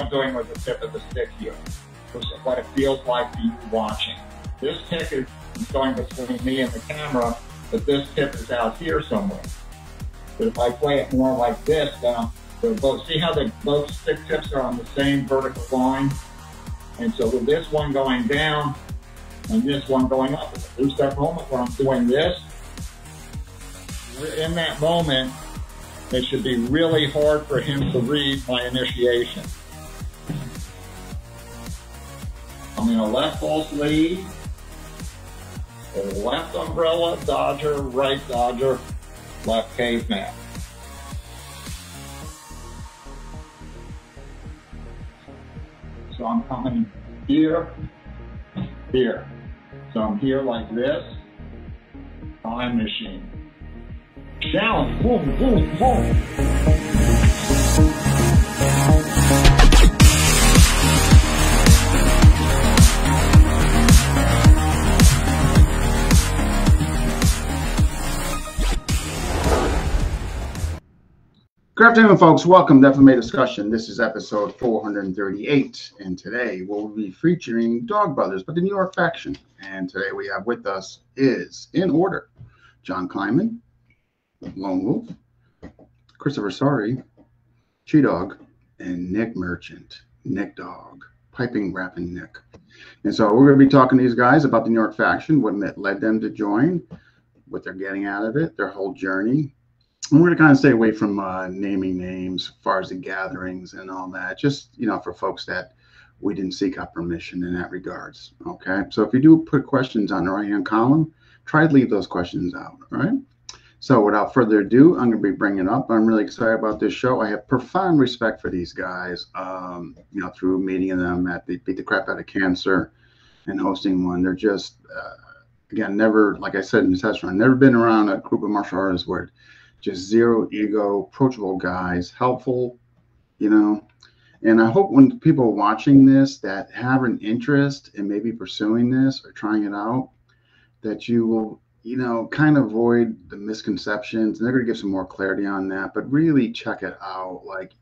I'm doing with the tip of the stick here. What it feels like to you watching. This tip is going between me and the camera, but this tip is out here somewhere. But if I play it more like this, then see how both stick tips are on the same vertical line? And so with this one going down and this one going up, there's that moment where I'm doing this. In that moment, it should be really hard for him to read my initiation. I'm in a left false lead, left umbrella, dodger, right dodger, left caveman. So I'm coming here, here. So I'm here like this, time machine. Challenge, boom, boom, boom. Good afternoon, folks. Welcome to FMA Discussion. This is episode 438, and today we'll be featuring Dog Brothers, but the New York faction. And today we have with us is, in order, John Kleinman, Lone Wolf, Christopher Sorry, Cheetah, and Nick Merchant, Nick Dog, piping, rapping Nick. And so we're going to be talking to these guys about the New York faction, what led them to join, what they're getting out of it, their whole journey. And we're going to kind of stay away from naming names as far as the gatherings and all that, just, you know, for folks that we didn't seek out permission in that regards. Okay. So if you do put questions on the right-hand column, try to leave those questions out. All right. So without further ado, I'm going to be bringing up, I'm really excited about this show. I have profound respect for these guys, you know, through meeting them at the Beat the Crap Out of Cancer and hosting one. They're just, again, never, like I said in the test run, never been around a group of martial artists where just zero ego, approachable guys, helpful, you know. And I hope when people watching this that have an interest in maybe pursuing this or trying it out, that you will, you know, kind of avoid the misconceptions. And they're going to give some more clarity on that, but really check it out. Like,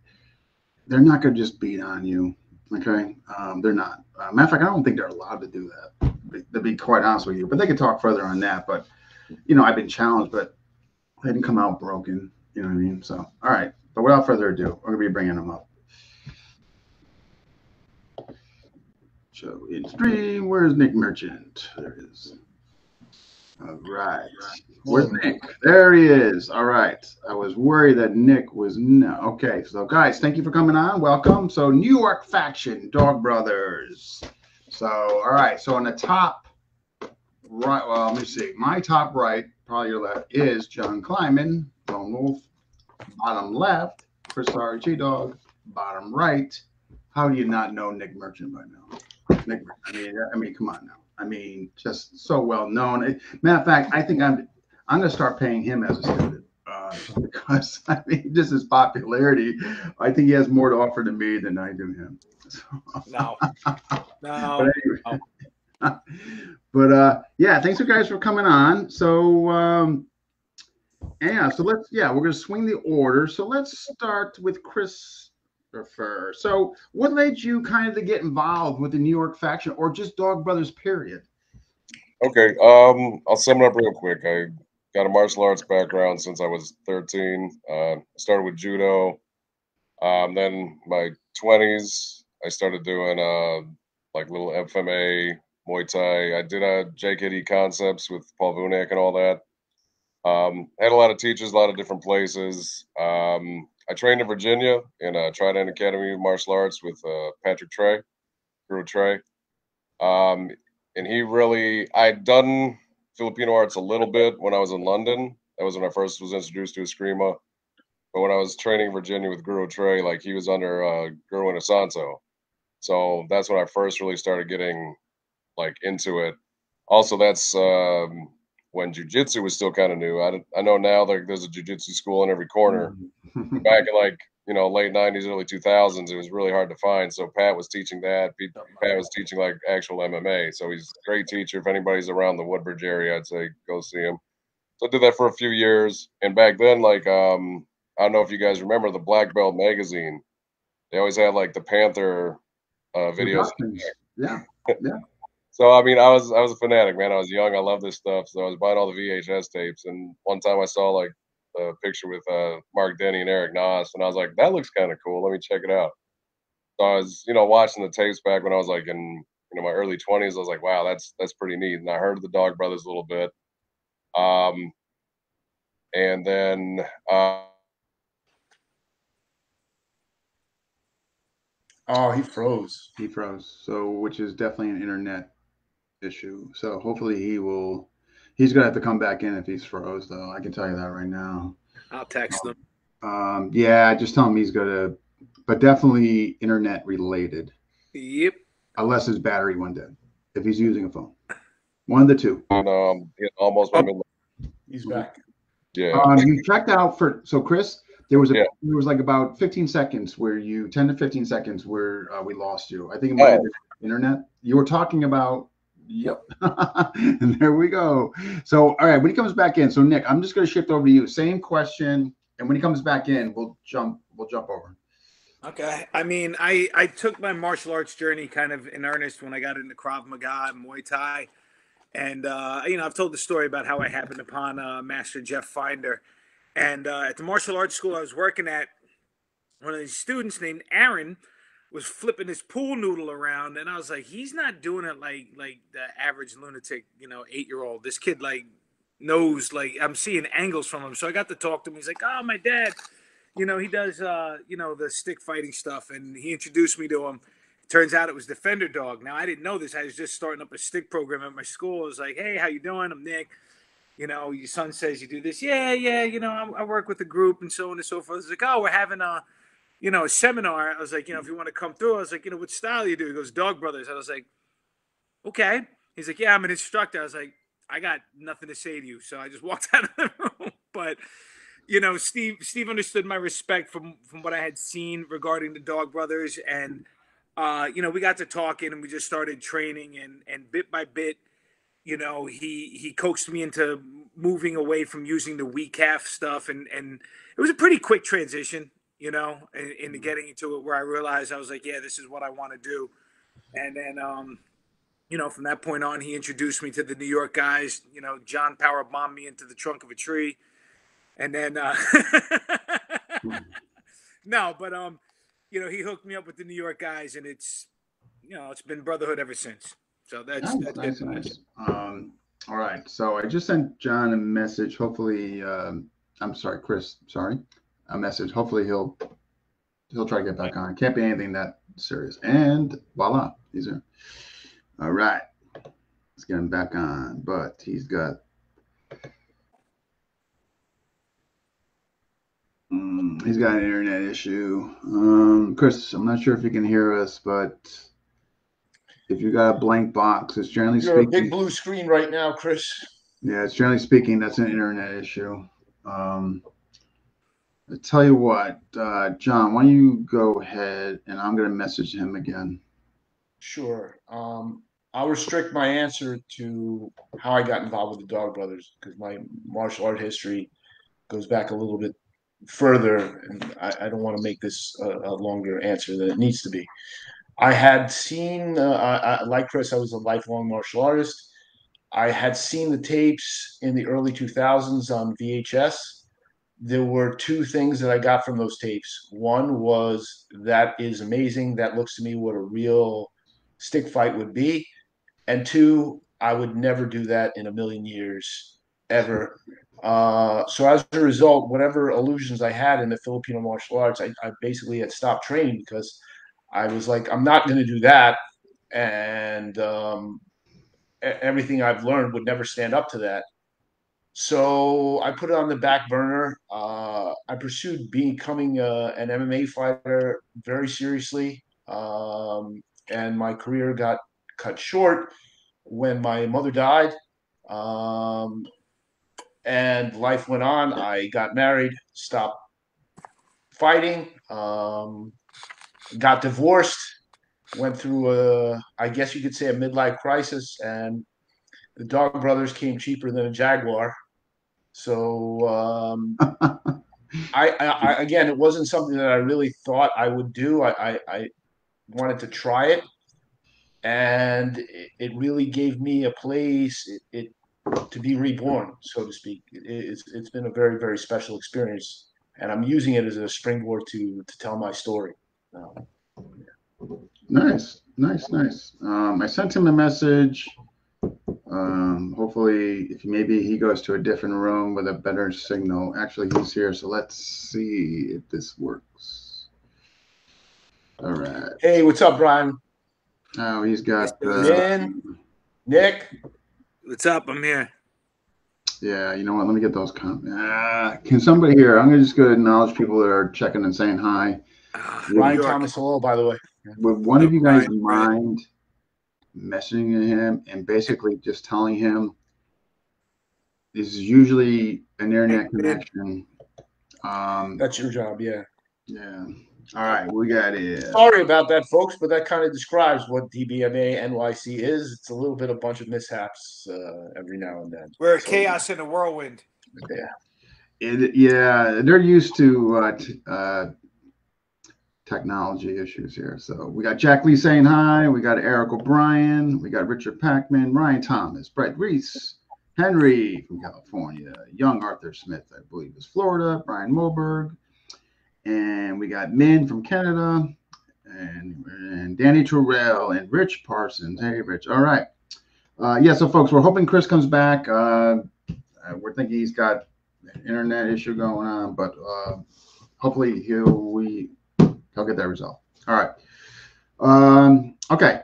they're not going to just beat on you, okay? They're not. Matter of fact, I don't think they're allowed to do that, to be quite honest with you. But they could talk further on that. But, you know, I've been challenged, but they didn't come out broken, you know what I mean? So, all right. But without further ado, we're going to be bringing them up. Show in stream. Where's Nick Merchant? There it is. All right. Where's Nick? There he is. All right. I was worried that Nick was no. Okay. So, guys, thank you for coming on. Welcome. So, New York faction, Dog Brothers. So, all right. So, on the top right, well, let me see. My top right, probably your left, is John Kleinman, Lone Wolf. Bottom left, Chris Sorry, Cheetah. Bottom right, how do you not know Nick Merchant by now? Nick, I mean, come on now. I mean, just so well known. Matter of fact, I think I'm going to start paying him as a student because I mean, just his popularity. I think he has more to offer to me than I do him. So. No. But anyway. But yeah, thanks you guys for coming on. So yeah, so we're gonna swing the order. So let's start with Christopher. So what led you kind of to get involved with the New York faction or just Dog Brothers period? Okay, I'll sum it up real quick. I got a martial arts background since I was 13. Started with judo. Then my 20s, I started doing like little FMA, Muay Thai. I did JKD concepts with Paul Vunak and all that. Had a lot of teachers, a lot of different places. I trained in Virginia in Trident Academy of Martial Arts with Patrick Trey, Guru Trey. And he really, I'd done Filipino arts a little bit when I was in London. That was when I first was introduced to Eskrima. But when I was training in Virginia with Guru Trey, like he was under Guru Inosanto. So that's when I first really started getting like into it. Also, that's when jiu-jitsu was still kind of new. I know now there's a jiu-jitsu school in every corner. Back in like, you know, late 90s, early 2000s, it was really hard to find. So Pat was teaching that. Pat was teaching like actual MMA. So he's a great teacher. If anybody's around the Woodbridge area, I'd say go see him. So I did that for a few years. And back then, like, I don't know if you guys remember the Black Belt magazine. they always had like the Panther videos. Productions. Yeah. Yeah. So I mean, I was a fanatic, man. I was young. I love this stuff. So I was buying all the VHS tapes. And one time I saw like a picture with Mark Denny and Eric Noss, and I was like, that looks kind of cool. Let me check it out. So I was, watching the tapes back when I was like in my early 20s. I was like, wow, that's pretty neat. And I heard of the Dog Brothers a little bit. And then Oh, he froze. He froze. So, which is definitely an internet issue. So hopefully he's gonna have to come back in if he's froze though. I can tell you that right now. I'll text him. Yeah, just tell him he's gonna, but definitely internet related. Yep. Unless his battery went dead. If he's using a phone. One of the two. almost He's back. Yeah. You checked out so Chris, there was like about 15 seconds where 10 to 15 seconds where we lost you. I think it might have been internet. You were talking about. Yep. And there we go. So, all right, when he comes back in, so Nick, I'm just going to shift over to you. Same question, and when he comes back in, we'll jump over. Okay. I mean, I took my martial arts journey kind of in earnest when I got into Krav Maga and Muay Thai. And, I've told the story about how I happened upon Master Jeff Finder. And at the martial arts school I was working at, one of these students named Aaron was flipping his pool noodle around, and I was like, he's not doing it like the average lunatic, 8-year-old. This kid knows, I'm seeing angles from him. So I got to talk to him. He's like, oh, my dad, he does the stick fighting stuff, and he introduced me to him. Turns out it was Defender Dog. Now I didn't know this. I was just starting up a stick program at my school. I was like, hey, how you doing? I'm Nick. Your son says you do this. Yeah. I work with a group and so on and so forth. It's like, oh, we're having a seminar. I was like, if you want to come through, I was like, what style do you do? He goes, Dog Brothers. I was like, okay. He's like, yeah, I'm an instructor. I was like, I got nothing to say to you. So I just walked out of the room. But, Steve understood my respect from what I had seen regarding the Dog Brothers. And, we got to talking and we just started training and bit by bit, he coaxed me into moving away from using the weak calf stuff. And it was a pretty quick transition. Into getting into it where I realized I was like, yeah, this is what I want to do. And then, from that point on, he introduced me to the New York guys. John Power bombed me into the trunk of a tree. And then, no, but, he hooked me up with the New York guys, and it's been brotherhood ever since. So that's nice. All right. So I just sent John a message. Hopefully, I'm sorry, Chris, a message. Hopefully he'll try to get back on. It can't be anything that serious. And voila, he's there. All right. Let's get him back on. But he's got an internet issue. Chris, I'm not sure if you can hear us, but if you got a blank box, it's generally speaking. A big blue screen right now, Chris. Yeah, it's generally speaking, that's an internet issue. I tell you what, John, why don't you go ahead and I'm going to message him again. Sure. I'll restrict my answer to how I got involved with the Dog Brothers because my martial art history goes back a little bit further, and I don't want to make this a longer answer than it needs to be. I had seen, like Chris, I was a lifelong martial artist. I had seen the tapes in the early 2000s on VHS. There were two things that I got from those tapes. One was, that is amazing. That looks to me what a real stick fight would be. And two, I would never do that in a million years, ever. So as a result, whatever illusions I had in the Filipino martial arts, I basically had stopped training because I was like, I'm not going to do that. And everything I've learned would never stand up to that. So I put it on the back burner. I pursued becoming an MMA fighter very seriously. And my career got cut short when my mother died. And life went on. I got married, stopped fighting, got divorced, went through I guess you could say a midlife crisis, and the Dog Brothers came cheaper than a Jaguar. So Again, it wasn't something that I really thought I would do. I wanted to try it, and it really gave me a place to be reborn, so to speak. It's been a very, very special experience, and I'm using it as a springboard to tell my story. Nice. I sent him a message. Hopefully, if maybe he goes to a different room with a better signal. Actually, he's here, so let's see if this works. All right. Hey, what's up, Brian? Oh, he's got Nick. What's up? I'm here. Yeah, you know what? Let me get those comments. Can somebody here? I'm just going to acknowledge people that are checking and saying hi. Ryan Thomas, hello, by the way. Would one of you guys mind messaging him and basically just telling him this is usually an internet connection? That's your job, yeah. Yeah. All right, we got it. Sorry about that, folks, but that kind of describes what DBMA NYC is. It's a little bit a bunch of mishaps every now and then. We're chaos in a whirlwind. Yeah. They're used to technology issues here. So we got Jack Lee saying hi. We got Eric O'Brien. We got Richard Packman, Ryan Thomas, Brett Reese, Henry from California, young Arthur Smith, I believe is Florida, Brian Moberg. And we got Min from Canada, and Danny Terrell, and Rich Parsons. Hey, Rich. All right. Yeah, so, folks, we're hoping Chris comes back. We're thinking he's got an internet issue going on, but hopefully he'll get that resolved. All right. Okay.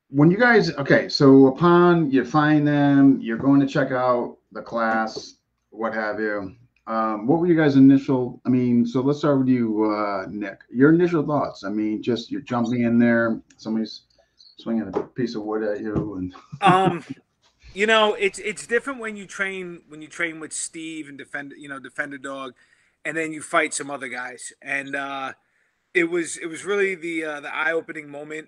When you guys, so upon you find them, you're going to check out the class, what have you. What were you guys' initial? So let's start with you, Nick. Your initial thoughts. Just you're jumping in there, somebody's swinging a piece of wood at you, and it's different when you train with Steve and Defender Dog, and then you fight some other guys. And it was really the eye-opening moment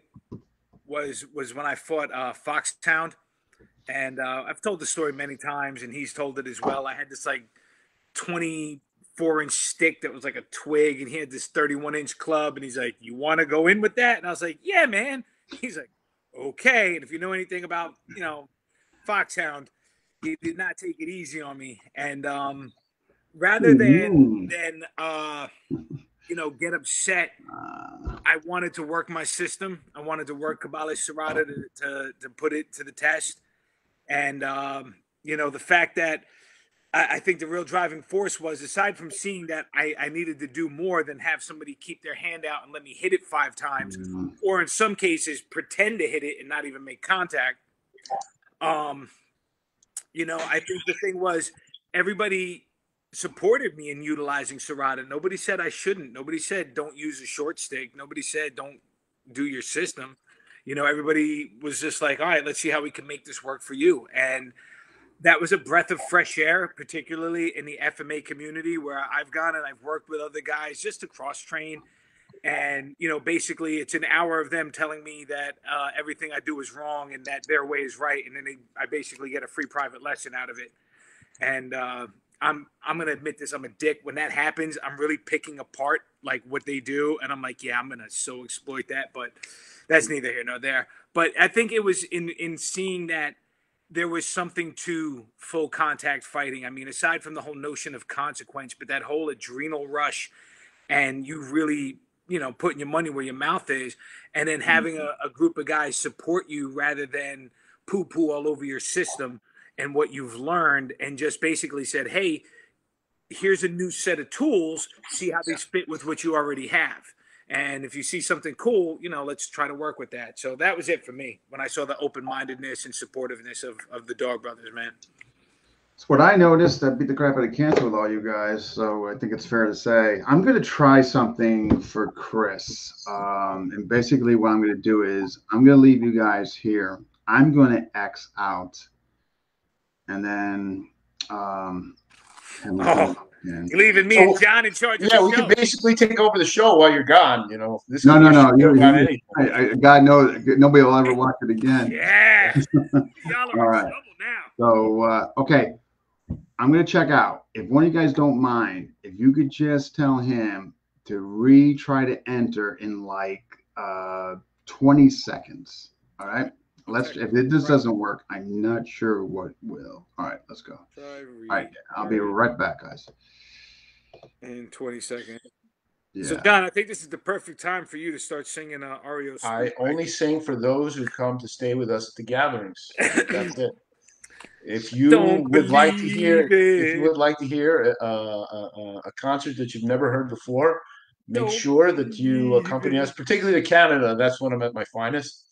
was when I fought Foxhound, and I've told the story many times, and he's told it as well. I had this 24-inch stick that was like a twig, and he had this 31-inch club, and he's like, "You want to go in with that?" And I was like, "Yeah, man." He's like, "Okay." And if you know anything about Foxhound, he did not take it easy on me. And rather than get upset, I wanted to work my system. I wanted to work Cabales Serrata to put it to the test. And the fact that I think the real driving force was, aside from seeing that I needed to do more than have somebody keep their hand out and let me hit it 5 times, or in some cases pretend to hit it and not even make contact. I think the thing was everybody supported me in utilizing Serrata. Nobody said I shouldn't. Nobody said don't use a short stick. Nobody said don't do your system. Everybody was just like, all right, let's see how we can make this work for you. And that was a breath of fresh air, particularly in the FMA community, where I've gone and I've worked with other guys just to cross-train. And, basically it's an hour of them telling me that everything I do is wrong and that their way is right. And then I basically get a free private lesson out of it. And I'm going to admit this. I'm a dick. When that happens, I'm really picking apart what they do. And I'm like, yeah, I'm going to so exploit that. But that's neither here nor there. But I think it was in seeing that there was something to full contact fighting. Aside from the whole notion of consequence, but that whole adrenal rush and you really, putting your money where your mouth is, and then having a group of guys support you rather than poo-poo all over your system and what you've learned, and just basically said, hey, here's a new set of tools, see how they fit with what you already have. And if you see something cool, let's try to work with that. So that was it for me when I saw the open-mindedness and supportiveness of the Dog Brothers, man. It's what I noticed. I beat the crap out of cancer with all you guys, so I think it's fair to say I'm going to try something for Chris. And basically what I'm going to do is I'm going to leave you guys here. I'm going to X out. And then you're leaving me and John in charge. Yeah, we can basically take over the show while you're gone. This no. God knows nobody will ever watch it again. Yeah, y'all are in trouble now. So okay, I'm gonna check out. If one of you guys don't mind, if you could just tell him to retry to enter in like 20 seconds. All right. Let's. If this doesn't work, I'm not sure what will. All right, let's go. All right, I'll be right back, guys. In 20 seconds. Yeah. So, John, I think this is the perfect time for you to start singing REO Speed. I only sing for those who come to stay with us at the gatherings. That's it. If you would like to hear, a concert that you've never heard before, make sure that you accompany us, particularly to Canada. That's when I'm at my finest.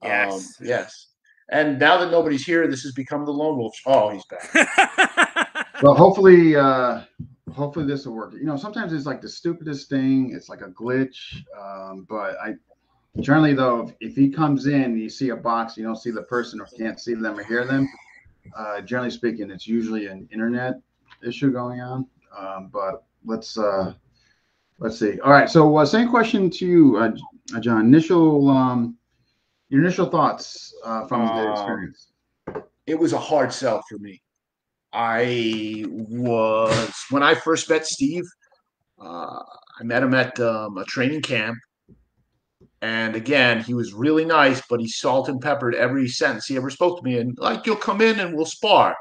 Yes. Yes. And now that nobody's here, this has become the Lone Wolf. Oh, he's back. Well, hopefully this will work. You know, sometimes it's like the stupidest thing. It's like a glitch. But generally though, if he comes in, you see a box, you don't see the person or can't see them or hear them. Generally speaking, it's usually an internet issue going on. But let's see. All right. So same question to you, John. Your initial thoughts from the experience. It was a hard sell for me. When I first met Steve, I met him at a training camp. And again, he was really nice, but he salt and peppered every sentence he ever spoke to me. And like, you'll come in and we'll spar,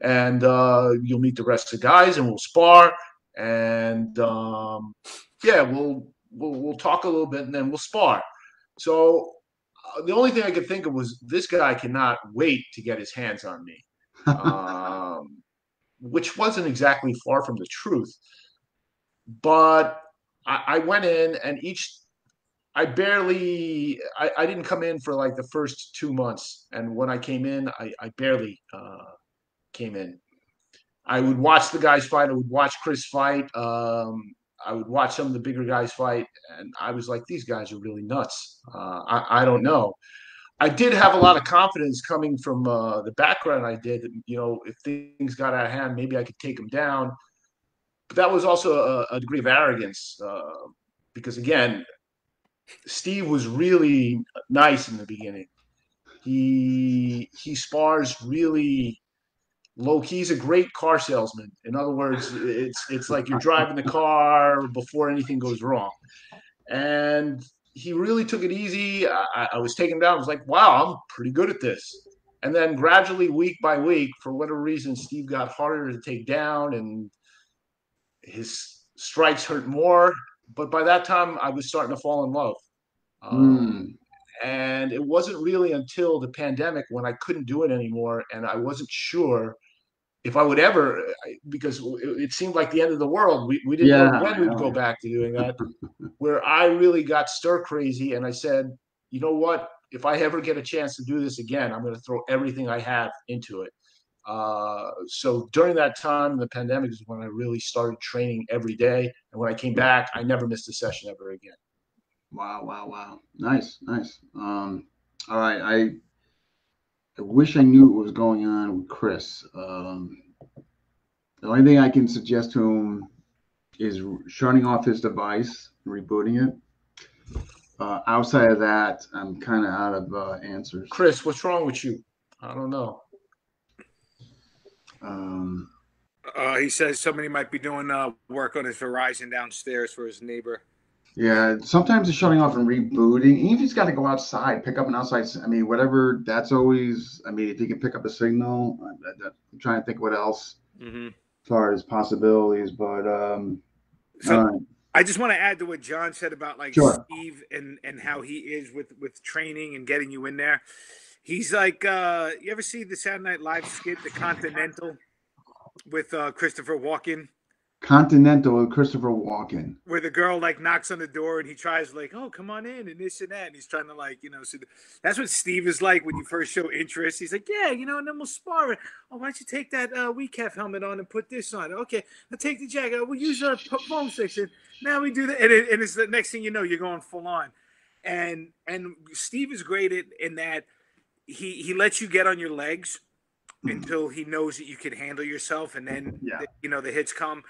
and you'll meet the rest of the guys and we'll spar, and yeah, we'll talk a little bit and then we'll spar. So the only thing I could think of was, this guy cannot wait to get his hands on me, which wasn't exactly far from the truth. But I went in, and I didn't come in for like the first 2 months. And when I came in, I barely came in. I would watch the guys fight. I would watch Chris fight. I would watch some of the bigger guys fight. And I was like, these guys are really nuts. I don't know. I did have a lot of confidence coming from the background I did. You know, if things got out of hand, maybe I could take them down. But that was also a degree of arrogance because, again, Steve was really nice in the beginning. He spars really low key. He's a great car salesman. In other words, it's like you're driving the car before anything goes wrong. And he really took it easy. I was taken down. I was like, wow, I'm pretty good at this. And then gradually, week by week, for whatever reason, Steve got harder to take down, and his strikes hurt more. But by that time, I was starting to fall in love. And it wasn't really until the pandemic when I couldn't do it anymore, and I wasn't sure if I would ever, because it seemed like the end of the world. We didn't know when we'd go back to doing that, where I really got stir crazy, and I said, you know what? If I ever get a chance to do this again, I'm going to throw everything I have into it. So during that time, the pandemic is when I really started training every day. And when I came back, I never missed a session ever again. Wow. Nice. All right. I wish I knew what was going on with Chris. The only thing I can suggest to him is shutting off his device, rebooting it. Outside of that, I'm kind of out of answers. Chris, what's wrong with you? I don't know. He says somebody might be doing work on his Verizon downstairs for his neighbor. Yeah, sometimes it's shutting off and rebooting. Even if he's got to go outside, pick up an outside, I mean, whatever, that's always, I mean, if he can pick up a signal, I'm trying to think what else as far as possibilities, but so I just want to add to what John said about like Steve and how he is with training and getting you in there. He's like, you ever see the Saturday Night Live skit, The Continental, with Christopher Walken? Continental with Christopher Walken, where the girl like knocks on the door and he tries like, oh, come on in and this and that, and he's trying to like, you know, so that's what Steve is like when you first show interest. He's like, yeah, you know, and then we'll spar. Oh, why don't you take that WeCaf helmet on and put this on? Okay, I'll take the jacket. We'll use our foam section. Now we do that, and it's the next thing you know, you're going full on. And Steve is great in that he lets you get on your legs until he knows that you can handle yourself, and then you know the hits come.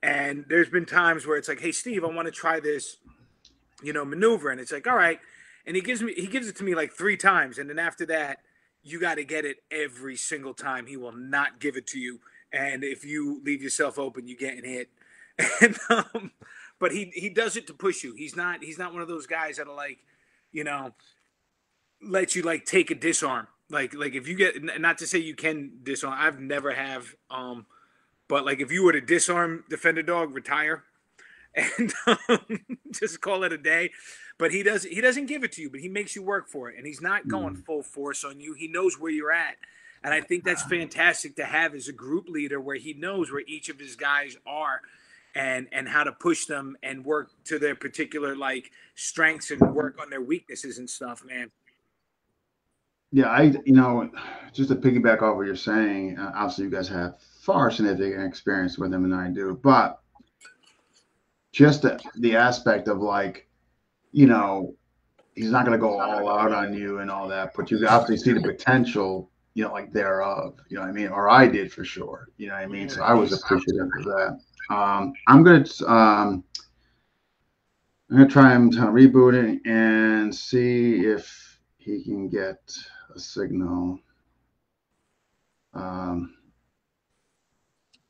And there's been times where it's like, hey, Steve, I want to try this, you know, maneuver. And it's like, all right. And he gives it to me like 3 times. And then after that, you got to get it every single time. He will not give it to you and if you leave yourself open, you're getting hit. And but he does it to push you. He's not one of those guys that'll like, you know, let you like take a disarm. Like if you get, not to say you can disarm, I've never have, but like if you were to disarm defender dog, retire and just call it a day. But he doesn't give it to you, but he makes you work for it, and he's not going full force on you. He knows where you're at, and I think that's fantastic to have as a group leader, where he knows where each of his guys are, and how to push them and work to their particular like strengths and work on their weaknesses and stuff, man. Yeah, just to piggyback off what you're saying, obviously you guys have far significant experience with him than I do, but just the aspect of like, he's not going to go all out on you and all that, but you obviously see the potential, like thereof, you know what I mean? Or I did for sure, you know what I mean? So I was appreciative of that. I'm going to try him to reboot it and see if he can get a signal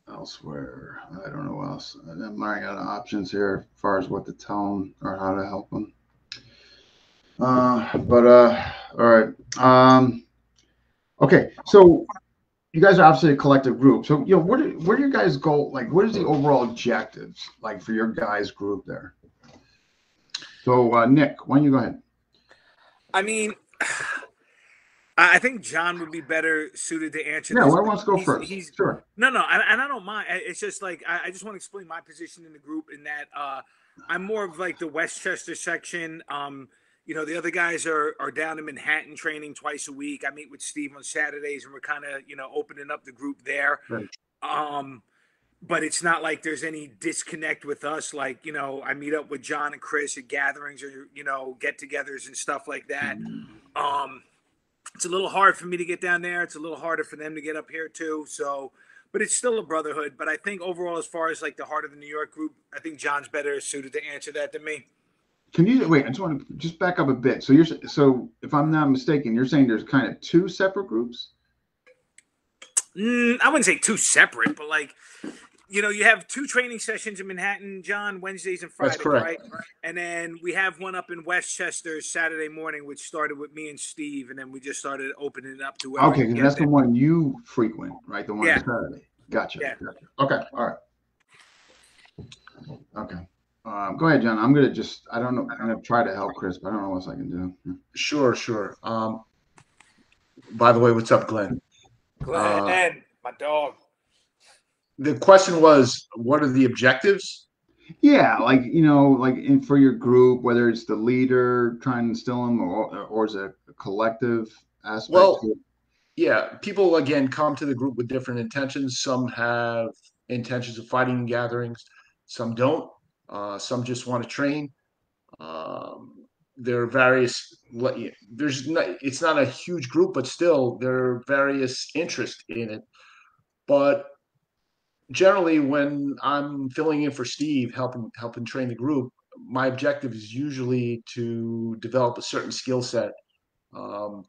elsewhere. I don't know what else. I'm running out of options here as far as what to tell him or how to help him. All right. Okay. So you guys are obviously a collective group. So, where do you guys go? Like, what is the overall objectives like for your guys group there? So, Nick, why don't you go ahead? I mean, I think John would be better suited to answer this. Yeah, who wants to go first? Sure. No, and I don't mind. It's just like I just want to explain my position in the group in that I'm more of like the Westchester section. The other guys are down in Manhattan training twice a week. I meet with Steve on Saturdays, and we're kind of opening up the group there. Right. But it's not like there's any disconnect with us. Like, I meet up with John and Chris at gatherings or, get-togethers and stuff like that. It's a little hard for me to get down there. It's a little harder for them to get up here too. So, but it's still a brotherhood. But I think overall, as far as like the heart of the New York group, I think John's better suited to answer that than me. Can you wait? I just want to back up a bit. So if I'm not mistaken, you're saying there's kind of two separate groups? I wouldn't say two separate, but like, you have two training sessions in Manhattan, John, Wednesdays and Fridays, right? And then we have one up in Westchester Saturday morning, which started with me and Steve, and then we just started opening it up to okay, because that's the one you frequent, right? The one on Saturday. Gotcha. Yeah. Gotcha. Okay. All right. Okay. Go ahead, John. I'm gonna I don't know. I'm gonna try to help Chris, but I don't know what else I can do. Sure. By the way, what's up, Glenn? Glenn, my dog. The question was, what are the objectives? Yeah, like for your group, whether it's the leader trying to instill them, or is it a collective aspect? Well, yeah, people again come to the group with different intentions. Some have intentions of fighting in gatherings, some don't. Some just want to train. There are various. It's not a huge group, but still there are various interests in it. But generally, when I'm filling in for Steve, helping train the group, my objective is usually to develop a certain skill set, to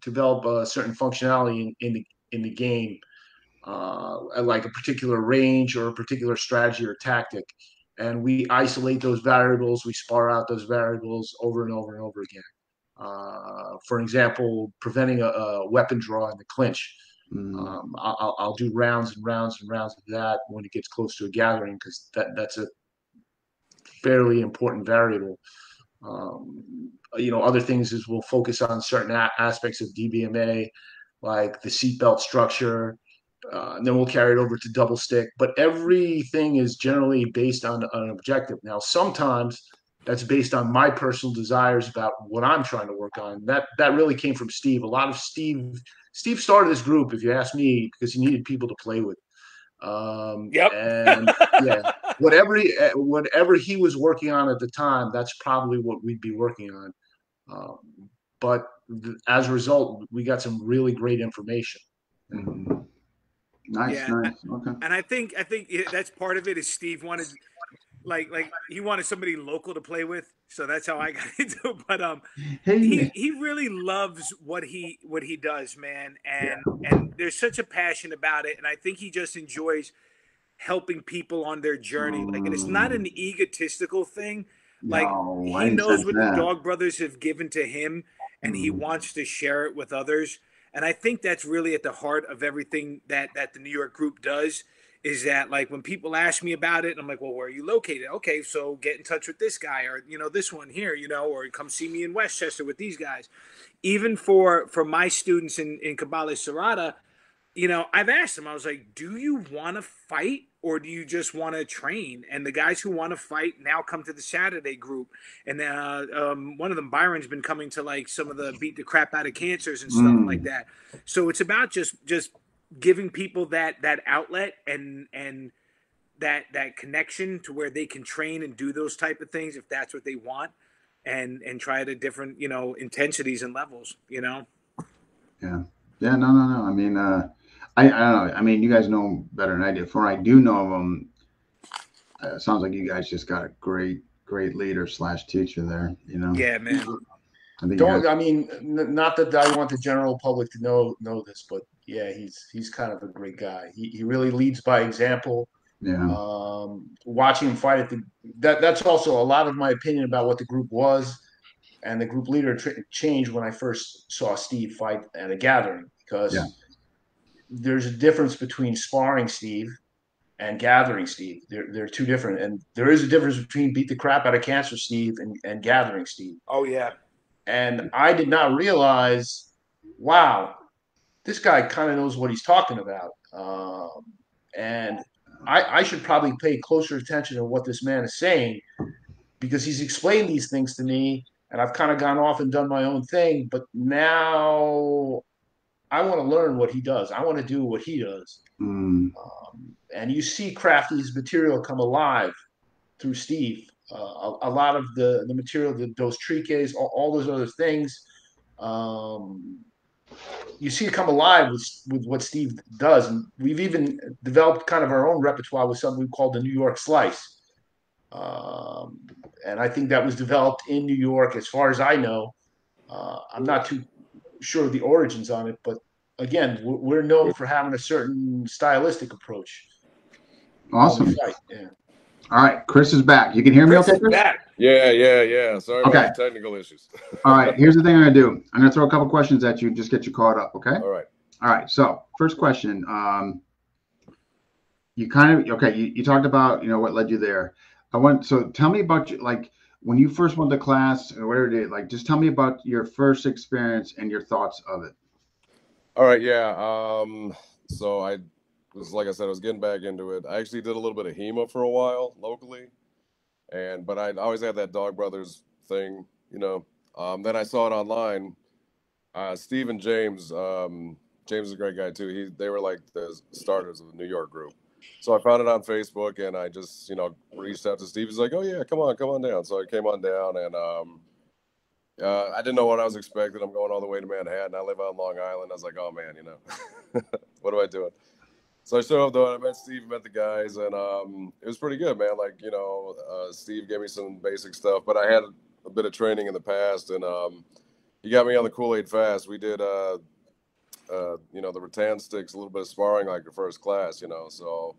develop a certain functionality in the game, like a particular range or a particular strategy or tactic. And we isolate those variables. We spar out those variables over and over and over again. For example, preventing a weapon draw in the clinch. I'll do rounds and rounds and rounds of that when it gets close to a gathering, because that's a fairly important variable. Other things is we'll focus on certain aspects of DBMA, like the seatbelt structure, and then we'll carry it over to double stick. But everything is generally based on an objective. Now, sometimes that's based on my personal desires about what I'm trying to work on. That really came from Steve. A lot of Steve started this group, if you ask me, because he needed people to play with. Yep. And yeah, whatever he was working on at the time, that's probably what we'd be working on. But as a result, we got some really great information. Nice. Okay. And I think that's part of it. Is Steve wanted like he wanted somebody local to play with, so that's how I got into it. But Hey, he really loves what he does, man, and there's such a passion about it, and I think he just enjoys helping people on their journey. Like, and it's not an egotistical thing. Like, no, I he didn't knows sense what the that. Dog Brothers have given to him, and he Mm, wants to share it with others. And I think that's really at the heart of everything that the New York group does. Is that, like, when people ask me about it, I'm like, well, where are you located? Okay, so get in touch with this guy, or this one here, or come see me in Westchester with these guys. Even for my students in Kabbalah Sarada, I've asked them, I was like, do you want to fight or do you just want to train? And the guys who want to fight now come to the Saturday group. And one of them, Byron's been coming to like some of the beat the crap out of cancers and stuff like mm, that. So it's about just giving people that outlet and that connection to where they can train and do those type of things if that's what they want, and try it at different, intensities and levels. yeah. Yeah, no. I mean, I don't know. I mean, you guys know better than I do. For what I do know of them, it sounds like you guys just got a great leader / teacher there. Yeah, man. I think you guys, Don't I mean not that I want the general public to know this, but yeah, he's kind of a great guy. He really leads by example. yeah. Watching him fight that's also a lot of my opinion about what the group was, and the group leader changed when I first saw Steve fight at a gathering, Yeah. because there's a difference between sparring Steve and gathering Steve. They're two different, and there is a difference between beat the crap out of cancer Steve and gathering Steve. Oh yeah. And I did not realize, wow, this guy kind of knows what he's talking about. And I should probably pay closer attention to what this man is saying, because he's explained these things to me, and I've kind of gone off and done my own thing. But now I want to learn what he does. I want to do what he does. Mm, And you see Crafty's material come alive through Steve. A lot of the material, those triques, all those other things, you see it come alive with what Steve does. And we've even developed kind of our own repertoire with something we call the New York Slice. And I think that was developed in New York, as far as I know. I'm not too sure of the origins on it, but again, we're known for having a certain stylistic approach. awesome. Yeah. All right, Chris is back. You can hear me Chris okay, is Chris? back. Yeah. Sorry Okay. about the technical issues. All right, here's the thing I'm going to do. I'm going to throw a couple questions at you, just get you caught up, okay? All right. All right, so first question. You kind of, you talked about, what led you there. So tell me about, like, when you first went to class or whatever it is, like, just tell me about your first experience and your thoughts of it. All right, yeah. So I was, like I said, I was getting back into it. I actually did a little bit of HEMA for a while locally, but I always had that Dog Brothers thing, Then I saw it online. Steve and James, James is a great guy too. They were like the starters of the New York group. So I found it on Facebook, and I just, reached out to Steve. He's like, "Oh yeah, come on down." So I came on down, and I didn't know what I was expecting. I'm going all the way to Manhattan. I live on Long Island. I was like, "Oh man, what am I doing?" So I showed up though, and I met Steve, met the guys, and it was pretty good, man. Like, Steve gave me some basic stuff, but I had a bit of training in the past, and he got me on the Kool-Aid fast. We did the rattan sticks, a little bit of sparring like the first class, So,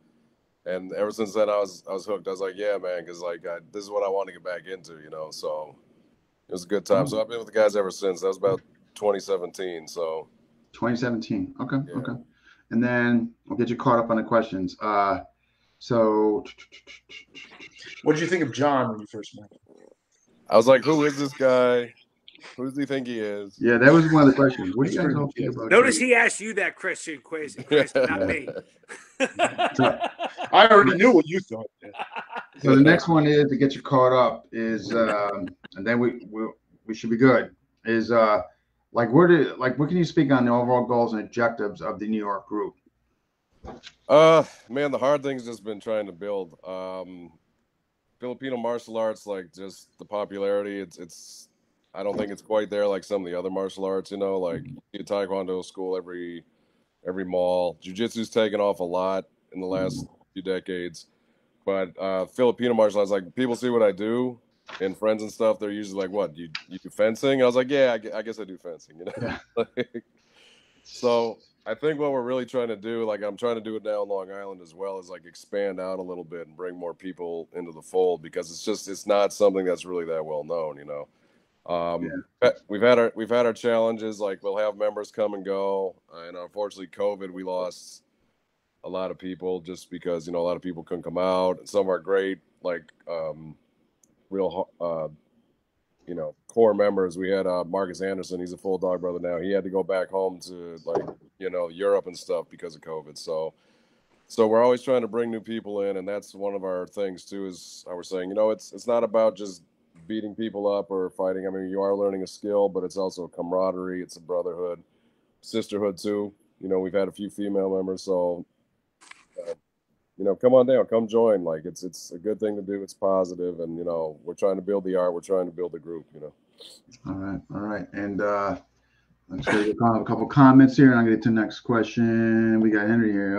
and ever since then, I was hooked. I was like, yeah, man, because this is what I want to get back into, So it was a good time. So I've been with the guys ever since. That was about 2017. So 2017. Okay. Yeah. Okay. And then we'll get you caught up on the questions. So What did you think of John when you first met him? I was like, who is this guy? Who does he think he is? yeah, that was one of the questions. What do you guys all think about? Notice he asked you that question, Chris, not me. I already knew what you thought. So the next one is, to get you caught up is, and then we should be good. Is what can you speak on the overall goals and objectives of the New York group? Man, the hard thing's just been trying to build Filipino martial arts, like just the popularity. It's I don't think it's quite there like some of the other martial arts, like you see a Taekwondo school every mall. Jiu-Jitsu's taken off a lot in the last few decades. But Filipino martial arts, like people see what I do and friends and stuff, they're usually like, "What, you do fencing?" I was like, "Yeah, I guess I do fencing," you know. Yeah. So I think what we're really trying to do, like I'm trying to do it now in Long Island as well, is like expand out a little bit and bring more people into the fold, because it's not something that's really that well known, you know. We've had our challenges. Like we'll have members come and go, and unfortunately, COVID, we lost a lot of people just because, you know, a lot of people couldn't come out. And some of our great, like, real, you know, core members. We had Marcus Anderson. He's a full dog brother now. He had to go back home to, like, you know, Europe and stuff because of COVID. So we're always trying to bring new people in, and that's one of our things too. Is how we're saying, you know, it's not about just beating people up or fighting. I mean, you are learning a skill, but it's also a camaraderie. It's a brotherhood, sisterhood too. You know, we've had a few female members, so you know, come on down, come join. Like it's a good thing to do. It's positive, and you know, we're trying to build the art. We're trying to build the group. You know. All right, and let's get a couple comments here, and I'll get to the next question. We got Henry here.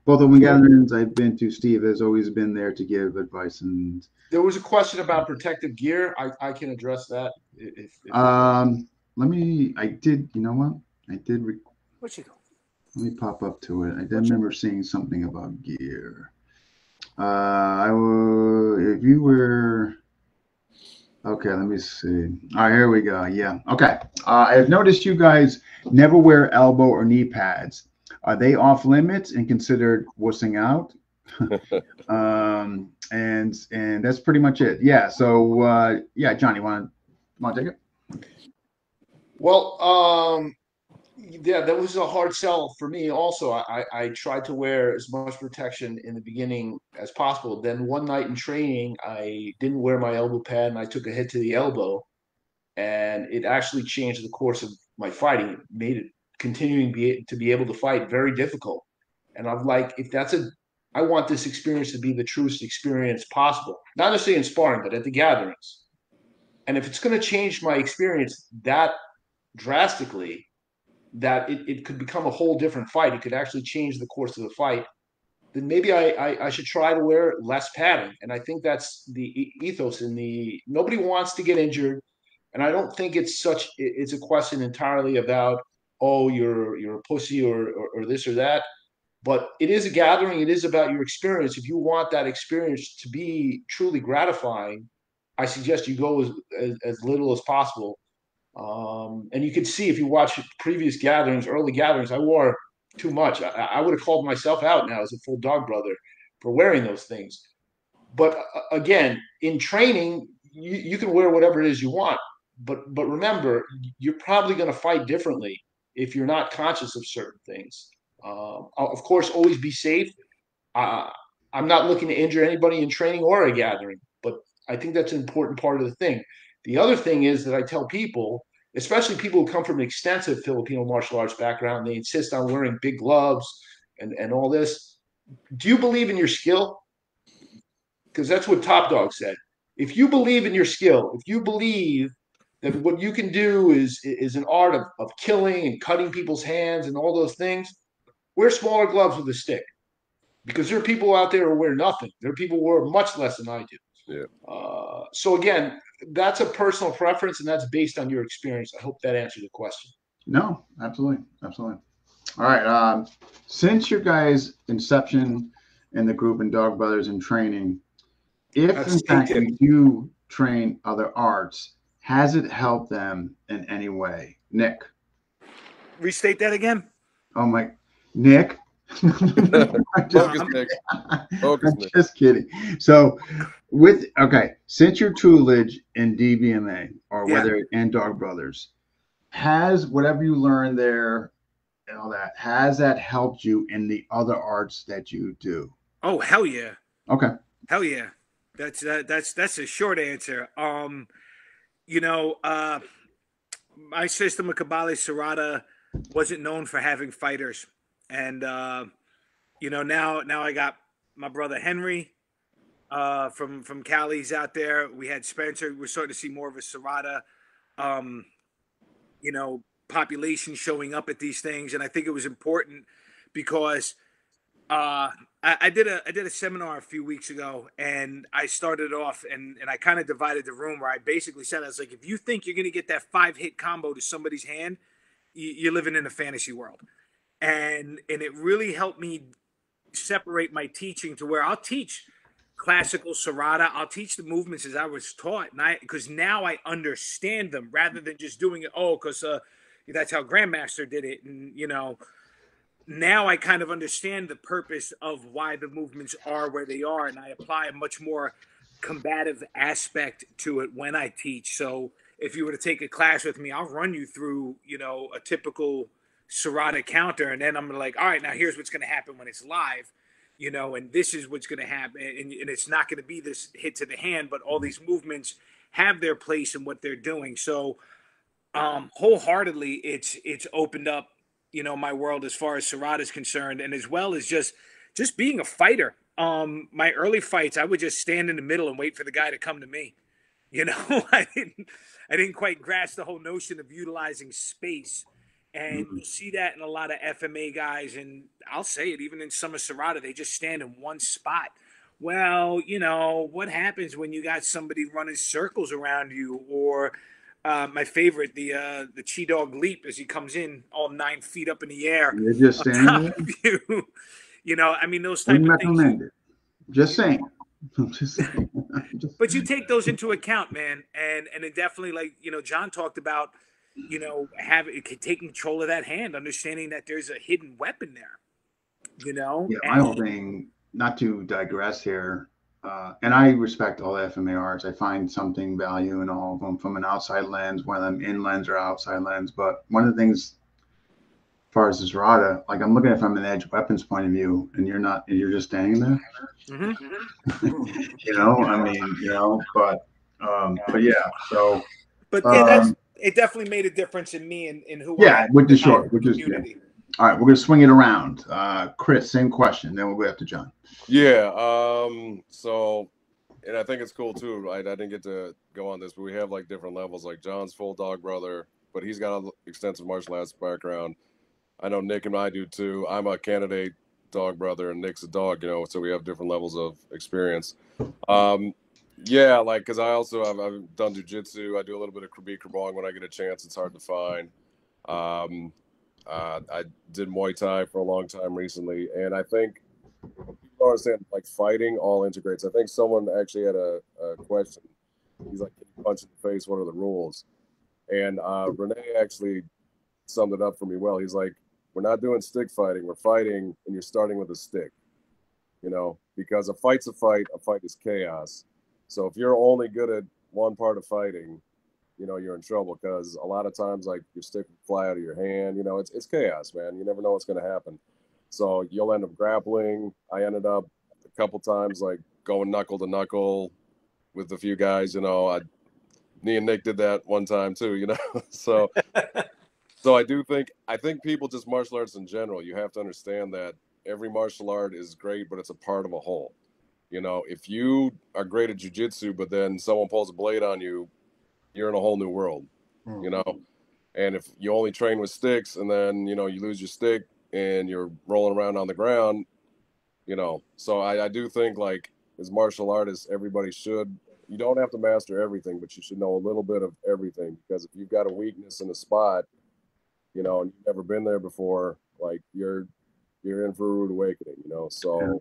Both of the gatherings I've been to, Steve has always been there to give advice. And there was a question about protective gear. I can address that. If let me. I did. You know what? I did. Where'd you go? Let me pop up to it. I did remember seeing something about gear. I will. If you were. Okay, let me see. All right, here we go. Yeah. Okay. I've noticed you guys never wear elbow or knee pads. Are they off limits and considered wussing out? And that's pretty much it. Yeah. So yeah, Johnny, want to take it? Well, yeah, that was a hard sell for me. Also, I tried to wear as much protection in the beginning as possible. Then one night in training, I didn't wear my elbow pad, and I took a hit to the elbow, and it actually changed the course of my fighting. It made it continuing to be able to fight very difficult. And I'm like, I want this experience to be the truest experience possible. Not necessarily in sparring, but at the gatherings. And if it's going to change my experience that drastically, that it could become a whole different fight, it could actually change the course of the fight, then maybe I should try to wear less padding. And I think that's the ethos nobody wants to get injured. And I don't think it's a question entirely about, oh, you're a pussy or this or that. But it is a gathering. It is about your experience. If you want that experience to be truly gratifying, I suggest you go as little as possible. And you can see if you watch previous gatherings, early gatherings, I wore too much. I would have called myself out now as a full dog brother for wearing those things. But again, in training, you can wear whatever it is you want. But remember, you're probably going to fight differently if you're not conscious of certain things. Of course, always be safe. I'm not looking to injure anybody in training or a gathering, but I think that's an important part of the thing. The other thing is that I tell people, especially people who come from an extensive Filipino martial arts background, they insist on wearing big gloves and all this. Do you believe in your skill? Because that's what Top Dog said. If you believe in your skill, if you believe that what you can do is an art of killing and cutting people's hands and all those things, wear smaller gloves with a stick. Because there are people out there who wear nothing. There are people who wear much less than I do. Yeah. So again, that's a personal preference, and that's based on your experience. I hope that answered the question. No, absolutely. All right. Since your guys' inception in the group and Dog Brothers in training, if in fact you do train other arts, has it helped them in any way? Nick. Restate that again. Oh my, Nick. Just kidding. So since your tutelage in DBMA or whether in Dog Brothers, has whatever you learned there and all that, has that helped you in the other arts that you do? Oh, hell yeah. Okay. Hell yeah. That's a short answer. You know, my system of Kabale Serrata wasn't known for having fighters. And you know, now I got my brother Henry from Cali's out there. We had Spencer. We're starting to see more of a Serrata, you know, population showing up at these things, and I think it was important because I I did a seminar a few weeks ago, and I started off and I kind of divided the room where I basically said, I was like, if you think you're going to get that 5-hit combo to somebody's hand, you're living in a fantasy world. And it really helped me separate my teaching to where I'll teach classical Serrata. I'll teach the movements as I was taught, and because now I understand them rather than just doing it. Oh, because that's how Grandmaster did it, and now I kind of understand the purpose of why the movements are where they are, and I apply a much more combative aspect to it when I teach. So if you were to take a class with me, I'll run you through, a typical Serrata counter, and then I'm like, all right, now here's what's going to happen when it's live, and this is what's going to happen, and it's not going to be this hit to the hand, but all these movements have their place in what they're doing. So wholeheartedly, it's opened up, my world as far as Serrata is concerned, and as well as just being a fighter. My early fights, I would just stand in the middle and wait for the guy to come to me. I didn't quite grasp the whole notion of utilizing space. And you'll see that in a lot of FMA guys, and I'll say it, even in some of Serrata, they just stand in one spot. Well, what happens when you got somebody running circles around you, or my favorite, the Chi Dog leap as he comes in all 9 feet up in the air. You're just saying those type of things. Just saying. Just saying. But you take those into account, man, and it definitely, like John talked about, taking control of that hand, understanding that there's a hidden weapon there. Yeah, my whole thing, not to digress here, and I respect all FMA arts. I find something value in all of them from an outside lens, whether I'm in lens or outside lens. But one of the things, as far as this Serrata, like I'm looking at it from an edge weapons point of view, and you're just standing there. But yeah, so. But yeah, it definitely made a difference in me and in who. Yeah, which is short. All right, we're gonna swing it around. Chris, same question. Then we'll go after John. Yeah. So, and I think it's cool too. I didn't get to go on this, but we have like different levels. Like John's full dog brother, but he's got an extensive martial arts background. I know Nick and I do too. I'm a candidate dog brother, and Nick's a dog. So we have different levels of experience. Yeah, like, because I've done jiu-jitsu. I do a little bit of krabi krabong when I get a chance. It's hard to find. I did Muay Thai for a long time recently, and I think people don't understand, like, fighting all integrates. I think someone actually had a question. He's like, can you punch in the face? What are the rules? And Renee actually summed it up for me well. He's like, we're not doing stick fighting. We're fighting, and you're starting with a stick, because a fight's a fight. A fight is chaos. So if you're only good at one part of fighting, you're in trouble, because a lot of times, like, your stick will fly out of your hand. It's chaos, man. You never know what's going to happen. So you'll end up grappling. I ended up a couple times, like, going knuckle to knuckle with a few guys. Me and Nick did that one time too. So I think people, just martial arts in general, you have to understand that every martial art is great, but it's a part of a whole. If you are great at jiu-jitsu, but then someone pulls a blade on you, you're in a whole new world, And if you only train with sticks, and then, you lose your stick and you're rolling around on the ground, So I do think, like, as martial artists, everybody you don't have to master everything, but you should know a little bit of everything, because if you've got a weakness in a spot, and you've never been there before, like, you're in for a rude awakening, So. Yeah.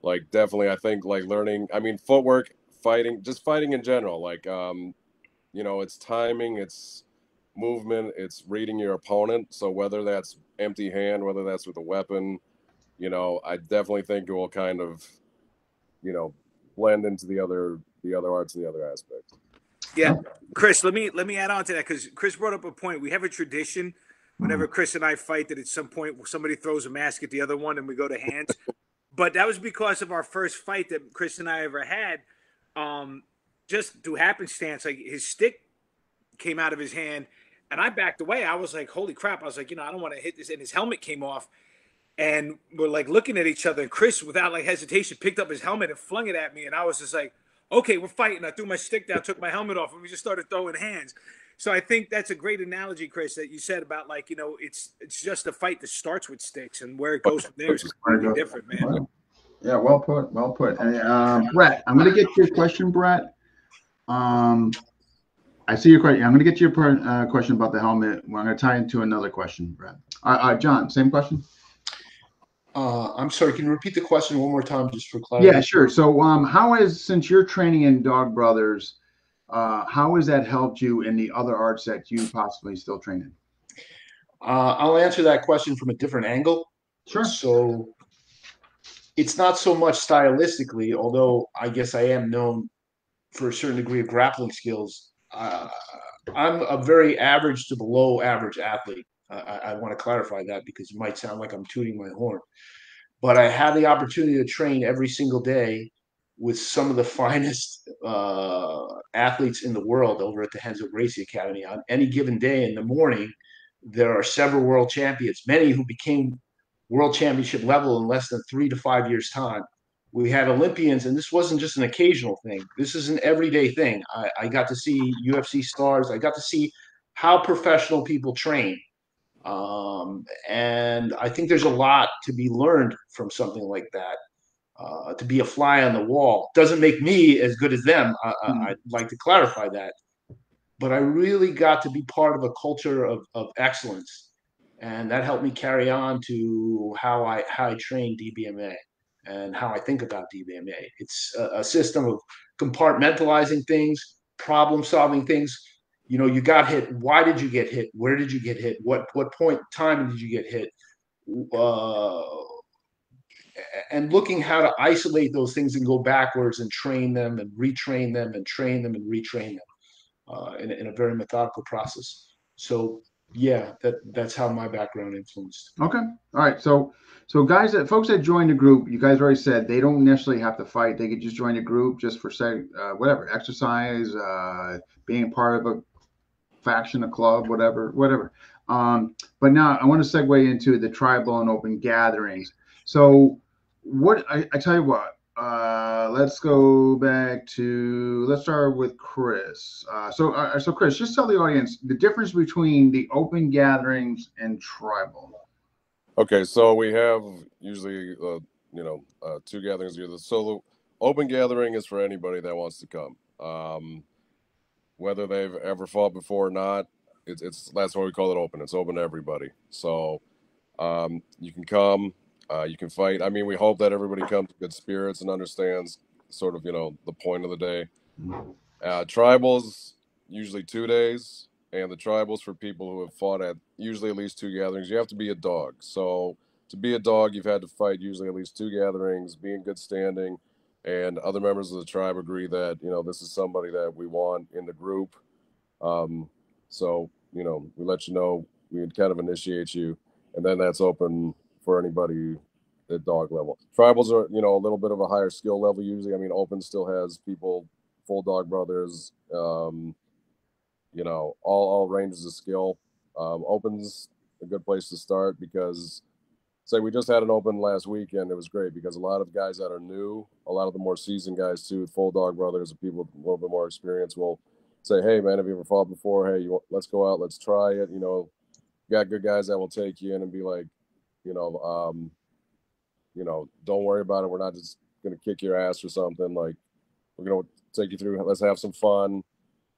Like, definitely, I think, like, learning, footwork, just fighting in general, like, it's timing, it's movement, it's reading your opponent. So whether that's empty hand, whether that's with a weapon, I definitely think it will kind of, blend into the other arts and the other aspects. Yeah. Chris, let me add on to that, because Chris brought up a point. We have a tradition whenever Chris and I fight, that at some point somebody throws a mask at the other one and we go to hands. But that was because of our first fight that Chris and I ever had. Just through happenstance, like, his stick came out of his hand, and I backed away. I was like, holy crap. I was like, I don't want to hit this. And his helmet came off, and we're, like, looking at each other. And Chris, without, like, hesitation, picked up his helmet and flung it at me. And I was just like, okay, we're fighting. I threw my stick down, took my helmet off, and we just started throwing hands. So I think that's a great analogy, Chris, that you said about, like, it's just a fight that starts with sticks, and where it goes from there is completely different, man. Yeah, well put, well put. And Brett, I'm going to get to your question, Brett. I see your question. I'm going to get to your question about the helmet. I'm going to tie into another question, Brett. John, same question. I'm sorry. Can you repeat the question one more time, just for clarity? Yeah, sure. So, since you're training in Dog Brothers, how has that helped you in the other arts that you possibly still train in? I'll answer that question from a different angle. Sure. So it's not so much stylistically, although I guess I am known for a certain degree of grappling skills. I'm a very average to below average athlete. I want to clarify that because it might sound like I'm tooting my horn. But I had the opportunity to train every single day with some of the finest athletes in the world over at the Renzo Gracie Academy. On any given day in the morning, there are several world champions, many who became world championship level in less than 3 to 5 years' time. We had Olympians, and this wasn't just an occasional thing. This is an everyday thing. I got to see UFC stars. I got to see how professional people train. And I think there's a lot to be learned from something like that. To be a fly on the wall doesn't make me as good as them. I'd like to clarify that. But I really got to be part of a culture of excellence. And that helped me carry on to how I train DBMA and how I think about DBMA. It's a system of compartmentalizing things, problem solving things. You know, you got hit. Why did you get hit? Where did you get hit? What point in time did you get hit? And looking how to isolate those things and go backwards and train them and retrain them and train them and retrain them in a very methodical process. So yeah, that's how my background influenced. Okay. All right. So guys, folks that join the group, you guys already said they don't necessarily have to fight. They could just join the group just for say whatever, exercise, being part of a faction, a club, whatever. But now I want to segue into the tribal and open gatherings. So what I tell you what, let's go back to, let's start with Chris. So Chris, just tell the audience the difference between the open gatherings and tribal. Okay, so we have usually, two gatherings here. So the open gathering is for anybody that wants to come. Whether they've ever fought before or not, it's that's why we call it open. It's open to everybody. So you can come, you can fight. I mean, we hope that everybody comes with good spirits and understands sort of, the point of the day. Tribals, usually 2 days. And the tribals for people who have fought at usually at least 2 gatherings. You have to be a dog. So to be a dog, you've had to fight usually at least 2 gatherings, be in good standing, and other members of the tribe agree that, this is somebody that we want in the group. So, we let you know, we kind of initiate you, and then that's open for anybody at dog level. Tribals are, a little bit of a higher skill level usually. I mean, open still has people, full dog brothers, all ranges of skill. Open's a good place to start because, say, we just had an open last weekend. It was great because a lot of guys that are new, a lot of the more seasoned guys too, full dog brothers and people with a little bit more experience will say, "Hey, man, have you ever fought before? Hey, let's go out, let's try it." You got good guys that will take you in and be like, don't worry about it. We're not just gonna kick your ass or something. Like, we're gonna take you through. Let's have some fun.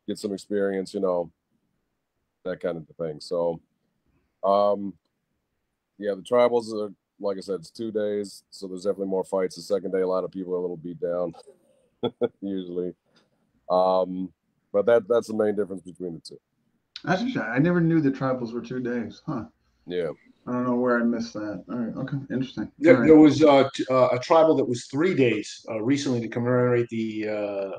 Get some experience, that kind of thing. So, the tribals are, like I said, it's 2 days, so there's definitely more fights. The second day, a lot of people are a little beat down, usually. But that's the main difference between the two. That's interesting. I never knew the tribals were 2 days. Huh? Yeah. I don't know where I missed that. All right. Okay. Interesting. There was a tribal that was 3 days recently to commemorate the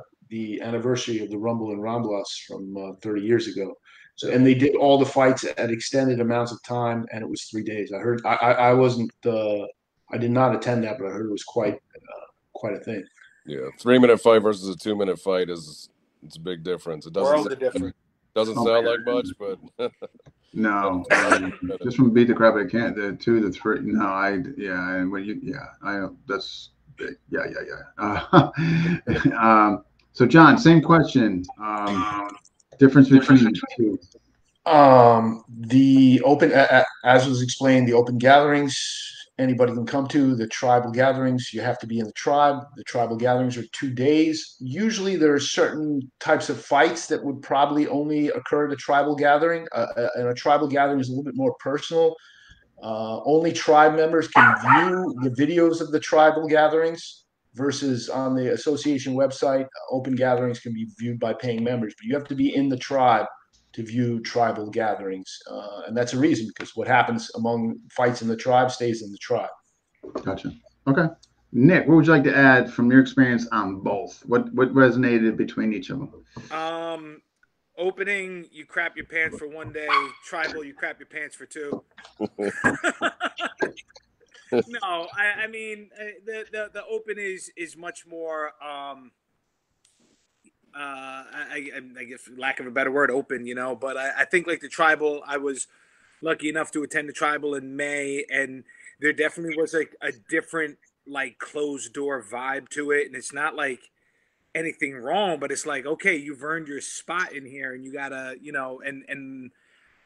anniversary of the Rumble in Ramblas from 30 years ago. So, and they did all the fights at extended amounts of time, and it was 3 days. I heard I wasn't I did not attend that, but I heard it was quite a thing. Yeah, 3-minute fight versus a 2-minute fight it's a big difference. It doesn't sound like much, but no, just from beat the crap I can't. The 2 to 3. No, that's big. Yeah. So John, same question. Difference between the two. The open, as was explained, the open gatherings anybody can come to. The tribal gatherings, you have to be in the tribe. The tribal gatherings are 2 days. Usually there are certain types of fights that would probably only occur at a tribal gathering. And a tribal gathering is a little bit more personal. Only tribe members can view the videos of the tribal gatherings versus on the association website, open gatherings can be viewed by paying members, but you have to be in the tribe to view tribal gatherings. And that's a reason, because what happens among fights in the tribe stays in the tribe. Gotcha. Okay. Nick, what would you like to add from your experience on both? What resonated between each of them? Opening, you crap your pants for 1 day. Tribal, you crap your pants for 2. No, I mean the open is much more. I guess, for lack of a better word, open. But I think like the tribal, I was lucky enough to attend the tribal in May, and there definitely was like a different like closed door vibe to it, and it's not like anything wrong, but it's like, okay, you've earned your spot in here, and you gotta, and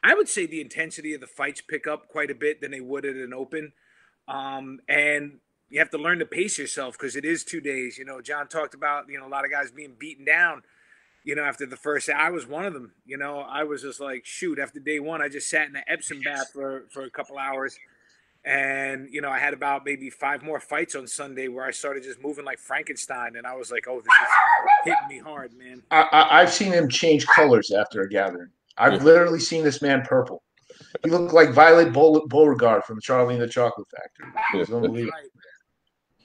I would say the intensity of the fights pick up quite a bit than they would at an open. And you have to learn to pace yourself because it is 2 days. John talked about, a lot of guys being beaten down, after the first day. I was one of them. I was just like, shoot, after day one, I just sat in the Epsom bath for a couple hours. And, I had about maybe 5 more fights on Sunday where I started just moving like Frankenstein. And I was like, oh, this is hitting me hard, man. I've seen him change colors after a gathering. I've literally seen this man purple. He looked like Violet Beauregard from Charlie and the Chocolate Factory. It was unbelievable.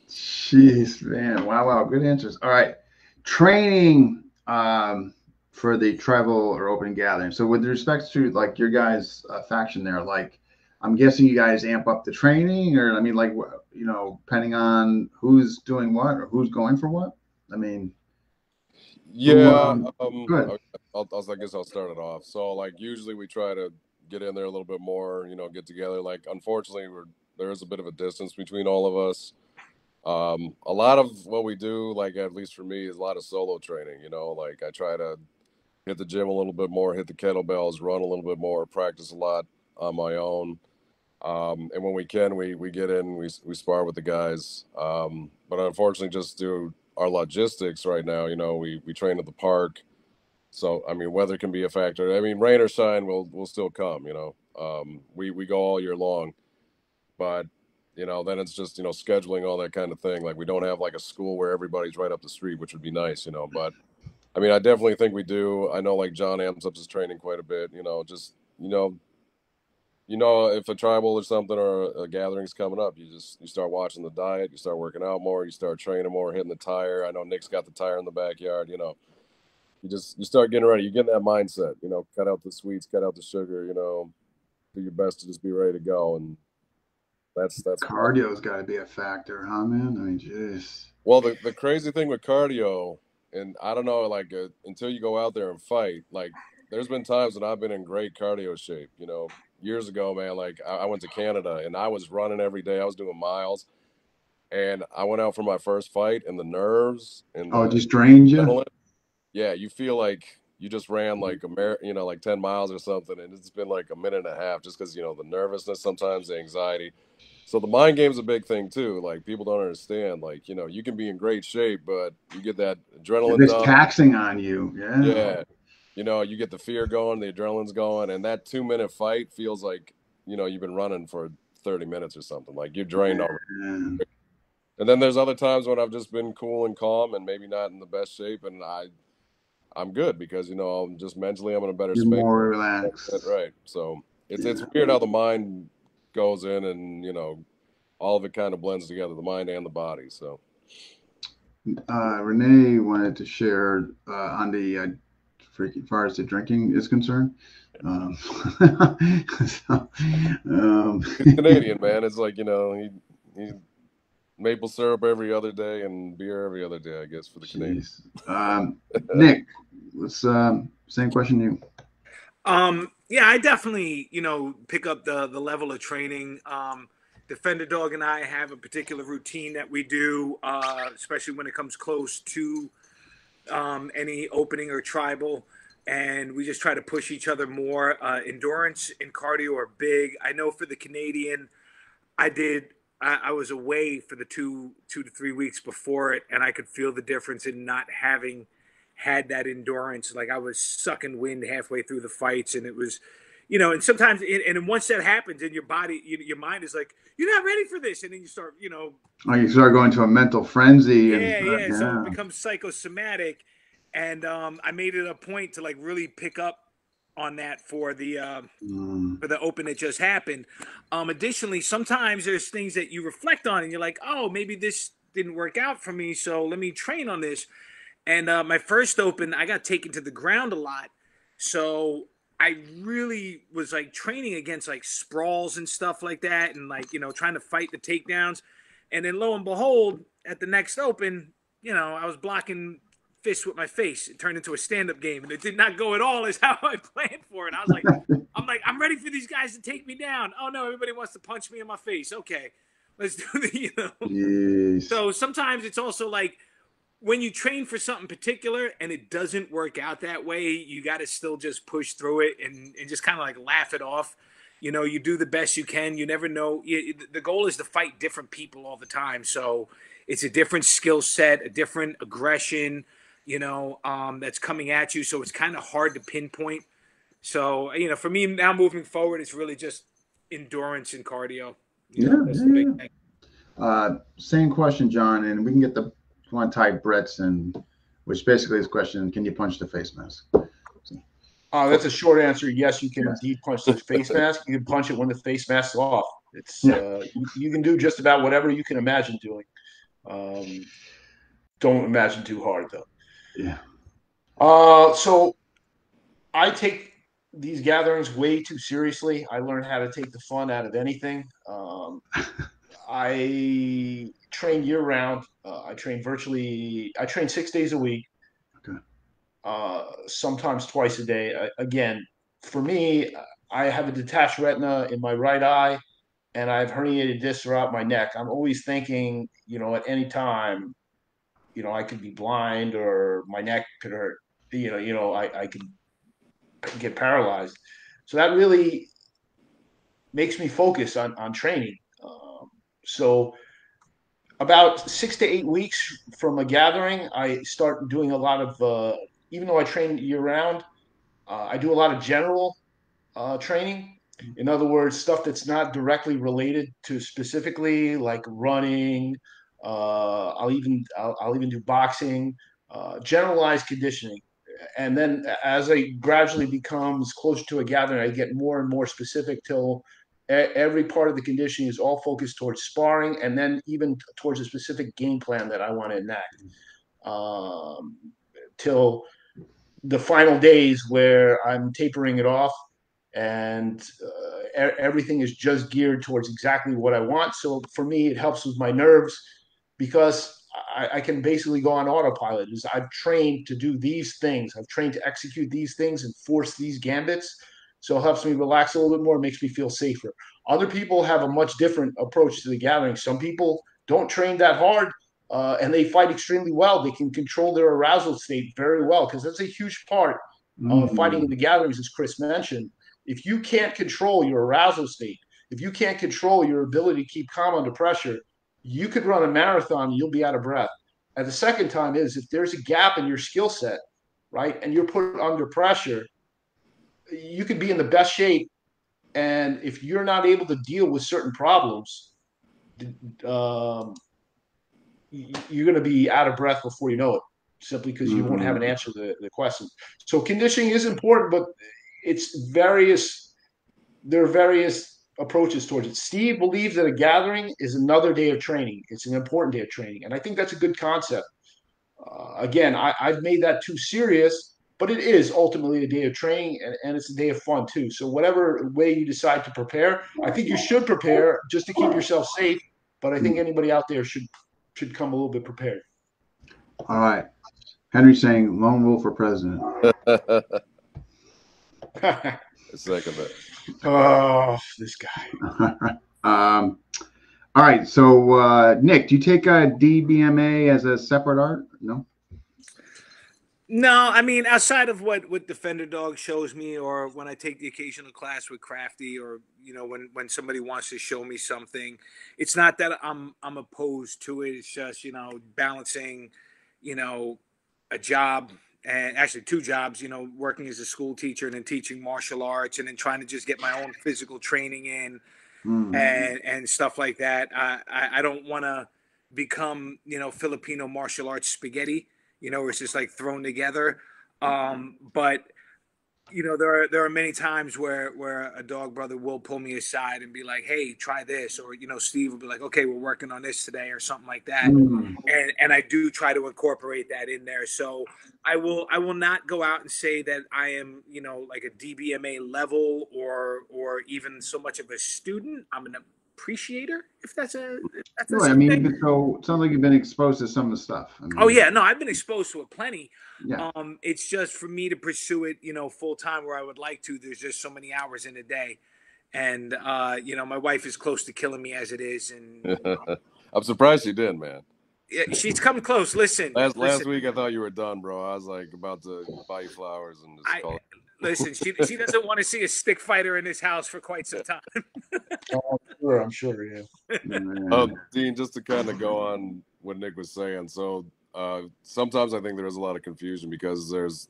Jeez, man. Wow. Good answers. All right. Training for the tribal or open gathering. So with respect to like your guys' faction there, like I'm guessing you guys amp up the training, or I mean, like, depending on who's doing what or who's going for what. I mean, yeah. Good. I guess I'll start it off. So like usually we try to get in there a little bit more, get together. Like unfortunately there is a bit of a distance between all of us. A lot of what we do, like at least for me, is a lot of solo training. Like I try to hit the gym a little bit more, hit the kettlebells, run a little bit more, practice a lot on my own. And when we can, we get in, we spar with the guys. But unfortunately, just due our logistics right now, we train at the park. So, I mean, weather can be a factor. I mean, rain or shine, we'll still come, we go all year long, but, then it's just, scheduling, all that kind of thing. Like we don't have like a school where everybody's right up the street, which would be nice, but I mean, I definitely think we do. I know like John amps up his training quite a bit, just, if a tribal or something or a gathering's coming up, you start watching the diet, you start working out more, you start training more, hitting the tire. I know Nick's got the tire in the backyard, you start getting ready. You get in that mindset, cut out the sweets, cut out the sugar, do your best to just be ready to go. And that's cardio's got to be a factor, huh, man? I mean, jeez. Well, the crazy thing with cardio, and I don't know, like until you go out there and fight, like there's been times when I've been in great cardio shape, years ago, man. Like I went to Canada and I was running every day. I was doing miles, and I went out for my first fight, and the nerves and it just drained you. Yeah, you feel like you just ran like like 10 miles or something, and it's been like a minute and a half just because the nervousness, sometimes the anxiety. So the mind game's a big thing too. Like people don't understand. Like you can be in great shape, but you get that adrenaline. It's taxing on you. Yeah. Yeah. You get the fear going, the adrenaline's going, and that 2-minute fight feels like, you've been running for 30 minutes or something. Like you're drained over. And then there's other times when I've just been cool and calm and maybe not in the best shape, and I'm good because, I'm just mentally, I'm in a better space. More relaxed. Right. So it's weird how the mind goes in and, all of it kind of blends together, the mind and the body. So Renee wanted to share on the as far as the drinking is concerned. Canadian, man. It's like, he maple syrup every other day and beer every other day, I guess, for the Canadians. Nick, let's same question to you. Yeah, I definitely, pick up the level of training. Defender Dog and I have a particular routine that we do, especially when it comes close to any opening or tribal, and we just try to push each other more. Endurance and cardio are big. I know for the Canadian, I did I was away for the two to 3 weeks before it, and I could feel the difference in not having had that endurance. Like I was sucking wind halfway through the fights, and it was, and sometimes, and once that happens, in your body, your mind is like, you're not ready for this, and then you start, Oh, you start going to a mental frenzy. Yeah. So it becomes psychosomatic, and I made it a point to like really pick up on that for the open that just happened. Additionally, sometimes there's things that you reflect on, and you're like, oh, maybe this didn't work out for me, so let me train on this. And my first open, I got taken to the ground a lot, so I really was like training against like sprawls and stuff like that, and like trying to fight the takedowns. And then lo and behold, at the next open, I was blocking fists with my face. It turned into a stand-up game, and it did not go at all as how I planned for it. I was like, I'm ready for these guys to take me down. Oh no, everybody wants to punch me in my face. Okay, let's do the, Yes. So sometimes it's also like when you train for something particular and it doesn't work out that way, you got to still just push through it and just kind of like laugh it off. You do the best you can. You never know. The goal is to fight different people all the time. So it's a different skill set, a different aggression, that's coming at you. So it's kind of hard to pinpoint. So, for me now moving forward, it's really just endurance and cardio. That's the big thing. Same question, John, and we can get the one type Bretson, which basically is question: can you punch the face mask? That's a short answer. Yes, you can indeed punch the face mask. You can punch it when the face mask's off. It's you can do just about whatever you can imagine doing. Don't imagine too hard though. Yeah. So I take these gatherings way too seriously. I learned how to take the fun out of anything. I train year round. I train 6 days a week. Okay. Sometimes twice a day. Again, for me, I have a detached retina in my right eye, and I have herniated discs throughout my neck. I'm always thinking, at any time, I could be blind or my neck could hurt. I could get paralyzed. So that really makes me focus on training. So about 6 to 8 weeks from a gathering, I start doing a lot of, even though I train year round, I do a lot of general training. In other words, stuff that's not directly related to specifically like running. I'll even do boxing, generalized conditioning. And then as I gradually becomes closer to a gathering, I get more and more specific till every part of the conditioning is all focused towards sparring and then even towards a specific game plan that I want to enact. Till the final days where I'm tapering it off and everything is just geared towards exactly what I want. So for me, it helps with my nerves because I can basically go on autopilot. I've trained to do these things. I've trained to execute these things and force these gambits. So it helps me relax a little bit more, makes me feel safer. Other people have a much different approach to the gathering. Some people don't train that hard and they fight extremely well. They can control their arousal state very well because that's a huge part of fighting in the gatherings, as Chris mentioned. If you can't control your arousal state, if you can't control your ability to keep calm under pressure, you could run a marathon and you'll be out of breath. And the second time is if there's a gap in your skill set, right, and you're put under pressure, you could be in the best shape. And if you're not able to deal with certain problems, you're going to be out of breath before you know it, simply because you won't have an answer to the question. So conditioning is important, but there are various approaches towards it. Steve believes that a gathering is another day of training. It's an important day of training. And I think that's a good concept. Again, I've made that too serious, but it is ultimately a day of training and it's a day of fun too. So whatever way you decide to prepare, I think you should prepare just to keep yourself safe. But I think anybody out there should come a little bit prepared. All right. Henry's saying lone wolf for president. Second that. Oh, this guy. All right. So, Nick, do you take a DBMA as a separate art? No. No, I mean, outside of what Defender Dog shows me, or when I take the occasional class with Crafty, or when somebody wants to show me something, it's not that I'm opposed to it. It's just balancing, you know, a job, and actually two jobs. Working as a school teacher and then teaching martial arts, and then trying to just get my own physical training in, and stuff like that. I don't want to become Filipino martial arts spaghetti, where it's just like thrown together. But there are many times where a dog brother will pull me aside and be like, "Hey, try this," or Steve will be like, "Okay, we're working on this today," or something like that. And I do try to incorporate that in there. So I will not go out and say that I am like a DBMA level or even so much of a student. I'm an appreciator, if that's a Right. I mean, so it sounds like you've been exposed to some of the stuff. Oh yeah, no, I've been exposed to it plenty. Yeah. It's just for me to pursue it, full time where I would like to. There's just so many hours in a day, and my wife is close to killing me as it is. And I'm surprised you did, man. Yeah, she's coming close. Listen, last week I thought you were done, bro. I was like about to buy you flowers and just call it. Listen, she doesn't want to see a stick fighter in this house for quite some time. I'm sure, yeah. Dean, just to kind of go on what Nick was saying. So sometimes I think there is a lot of confusion because there's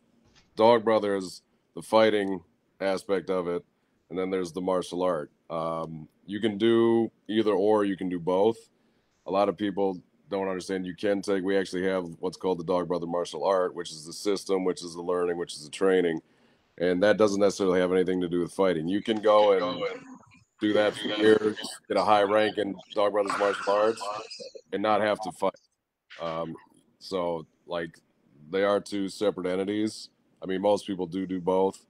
Dog Brothers, the fighting aspect of it, and then there's the martial art. You can do either or, you can do both. A lot of people don't understand we actually have what's called the Dog Brother martial art, which is the system, which is the learning, which is the training. And that doesn't necessarily have anything to do with fighting. You can go and do that for years, get a high rank in Dog Brothers martial arts, and not have to fight. So, like, they are two separate entities. I mean, most people do both.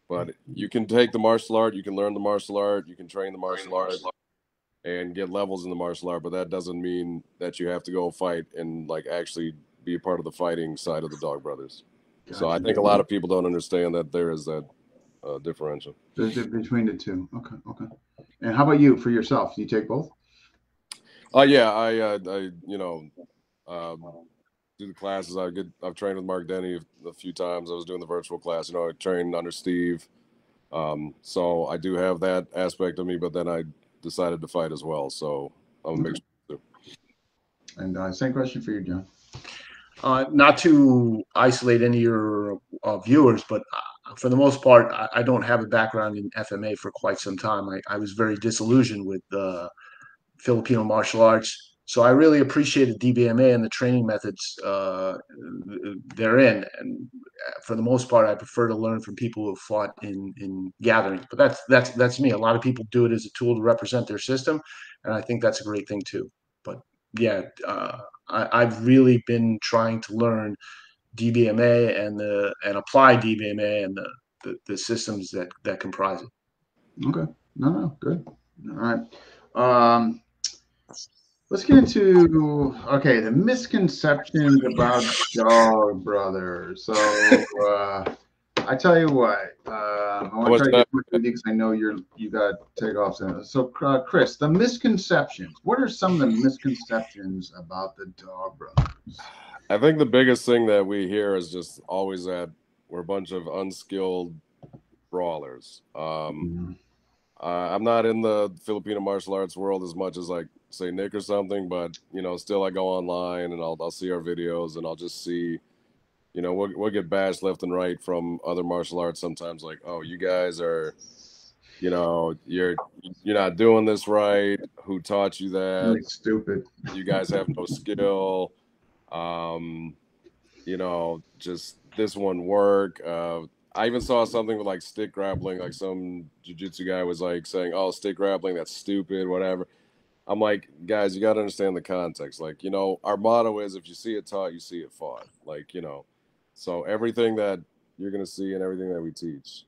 But you can take the martial art, you can learn the martial art, you can train the martial art, and get levels in the martial art. But that doesn't mean that you have to go fight and, like, actually be a part of the fighting side of the Dog Brothers. Gotcha. So I think a lot of people don't understand that there is that differential between the two. Okay. And how about you for yourself? Do you take both? Yeah, I do the classes. I've trained with Mark Denny a few times. I was doing the virtual class. I trained under Steve. So I do have that aspect of me, but then I decided to fight as well. So I'm a mixture too. And same question for you, John. Not to isolate any of your viewers, but for the most part, I don't have a background in FMA for quite some time. I was very disillusioned with Filipino martial arts. So I really appreciated DBMA and the training methods therein. And for the most part, I prefer to learn from people who have fought in gatherings. But that's me. A lot of people do it as a tool to represent their system, and I think that's a great thing too. But yeah, I've really been trying to learn DBMA and apply DBMA and the systems that comprise it. Okay. No, good. All right. Let's get into the misconceptions about Dog Brothers. So I tell you what, I want to try to get because I know you got takeoffs in it. So Chris, the misconceptions. What are some of the misconceptions about the Dog Brothers? I think the biggest thing that we hear is just always that we're a bunch of unskilled brawlers. I'm not in the Filipino martial arts world as much as like say Nick or something, but still I go online and I'll see our videos and I'll just see, we'll get bashed left and right from other martial arts sometimes, like, oh, you guys are, you're not doing this right. Who taught you that? Really stupid. You guys have no skill. Just this one work. I even saw something with like stick grappling, like some jiu-jitsu guy was like saying, oh, stick grappling, that's stupid, whatever. I'm like, guys, you got to understand the context. Like, our motto is if you see it taught, you see it fought. Like, so everything that you're going to see and everything that we teach,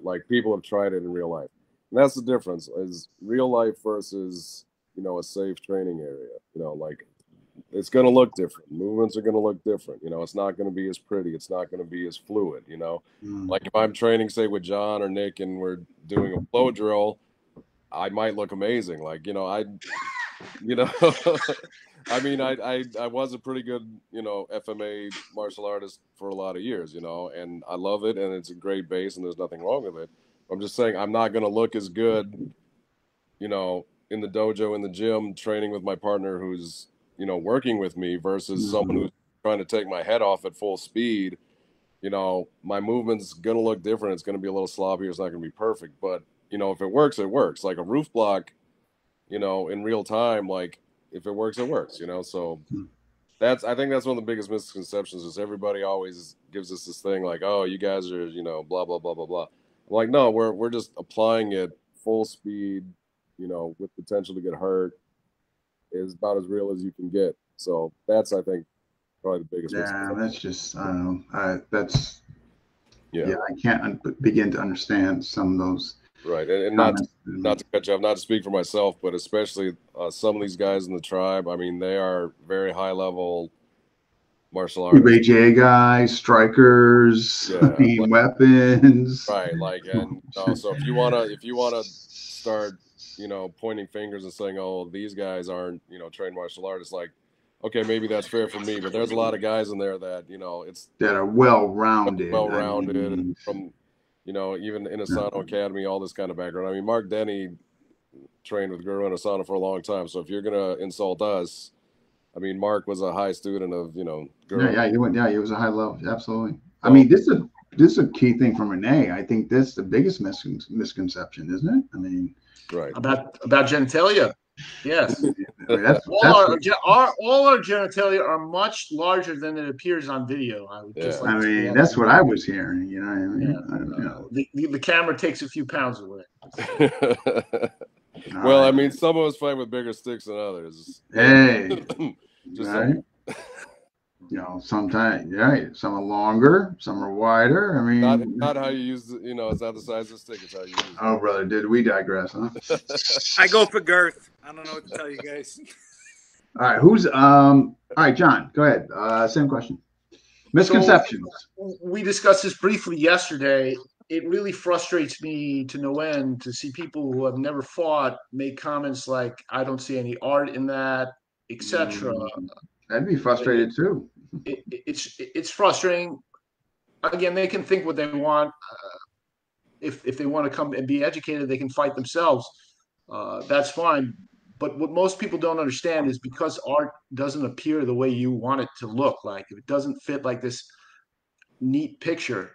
like people have tried it in real life. And that's the difference is real life versus, a safe training area, like it's going to look different. Movements are going to look different. It's not going to be as pretty. It's not going to be as fluid, Like if I'm training, say, with John or Nick and we're doing a flow drill, I might look amazing. Like, I mean, I was a pretty good, FMA martial artist for a lot of years, and I love it, and it's a great base, and there's nothing wrong with it. I'm just saying I'm not going to look as good, in the dojo, in the gym, training with my partner who's, working with me versus someone who's trying to take my head off at full speed. My movement's going to look different. It's going to be a little sloppier. It's not going to be perfect. But, if it works, it works. Like a roof block, in real time, like if it works, it works, So I think that's one of the biggest misconceptions is everybody always gives us this thing like, oh, you guys are, blah, blah, blah, blah, blah. I'm like, no, we're just applying it full speed, with potential to get hurt is about as real as you can get. So that's, I think, probably the biggest. Yeah, that's just, I don't know. I can't begin to understand some of those. Right. And not to cut you off, not to speak for myself, but especially some of these guys in the tribe. I mean, they are very high level martial artists. BJJ guys, strikers, weapons. Right. Like, and so if you wanna start, pointing fingers and saying, oh, these guys aren't, trained martial artists, like, okay, maybe that's fair for me, but there's a lot of guys in there that, that are well-rounded. And from, even in Asano Academy, all this kind of background. I mean, Mark Denny trained with Guru and Asano for a long time. So if you're going to insult us, I mean, Mark was a high student of, Guru. He was a high level. Absolutely. I mean, this is a key thing for Renee. I think this is the biggest misconception, isn't it? I mean, right. About genitalia. Yes. I mean, all our genitalia are much larger than it appears on video. I would just like that's what I was hearing. The camera takes a few pounds away. Well, I mean, some of us fight with bigger sticks than others. Hey, just right? Sometimes, some are longer, some are wider. I mean, not how you use it. It's not the size of the stick; it's how you use it. Oh, brother, did we digress, huh? I go for girth. I don't know what to tell you guys. All right, all right, John, go ahead. Same question. Misconceptions. So, we discussed this briefly yesterday. It really frustrates me to no end to see people who have never fought make comments like, "I don't see any art in that," etc. I'd be frustrated too. It's frustrating. Again, they can think what they want. If they want to come and be educated, they can fight themselves. That's fine. But what most people don't understand is because art doesn't appear the way you want it to look like, if it doesn't fit like this neat picture,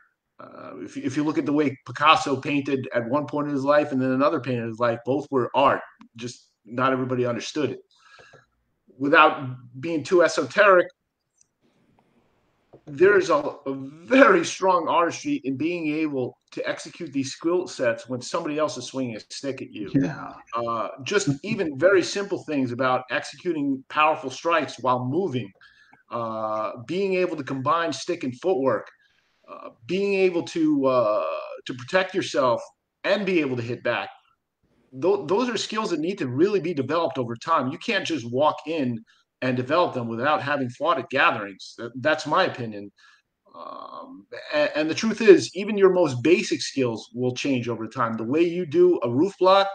if you look at the way Picasso painted at one point in his life and then another painted his life, both were art. Just not everybody understood it. Without being too esoteric, there's a very strong artistry in being able to execute these skill sets when somebody else is swinging a stick at you. Yeah. Just even very simple things about executing powerful strikes while moving, being able to combine stick and footwork, being able to protect yourself and be able to hit back. Those are skills that need to really be developed over time. You can't just walk in and develop them without having fought at gatherings. That's my opinion. And the truth is, even your most basic skills will change over time. The way you do a roof block,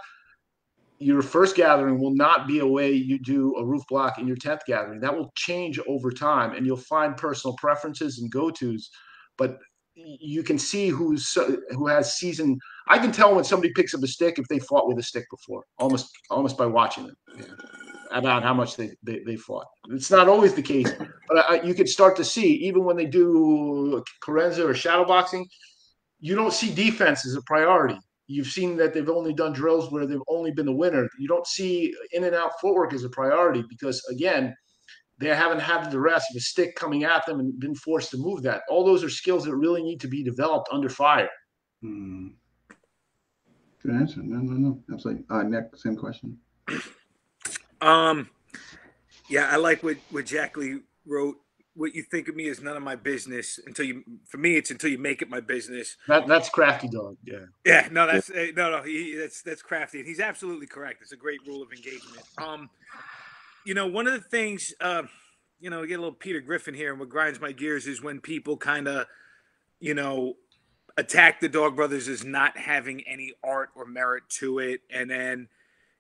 your first gathering will not be a way you do a roof block in your 10th gathering. That will change over time, and you'll find personal preferences and go-tos. But you can see who has seasoned. I can tell when somebody picks up a stick if they fought with a stick before, almost by watching them. Yeah. About how much they fought. It's not always the case, but you can start to see, even when they do Carenza or shadow boxing, you don't see defense as a priority. You've seen that they've only done drills where they've only been the winner. You don't see in and out footwork as a priority because, again, they haven't had the rest of a stick coming at them and been forced to move that. All those are skills that really need to be developed under fire. Good answer. No. Absolutely. Nick, same question. Yeah, I like what Jack Lee wrote. What you think of me is none of my business for me, it's until you make it my business. That's crafty dog. Yeah. Yeah. No, that's that's crafty. And he's absolutely correct. It's a great rule of engagement. One of the things, we get a little Peter Griffin here, and what grinds my gears is when people kind of, attack the Dog Brothers as not having any art or merit to it. And then,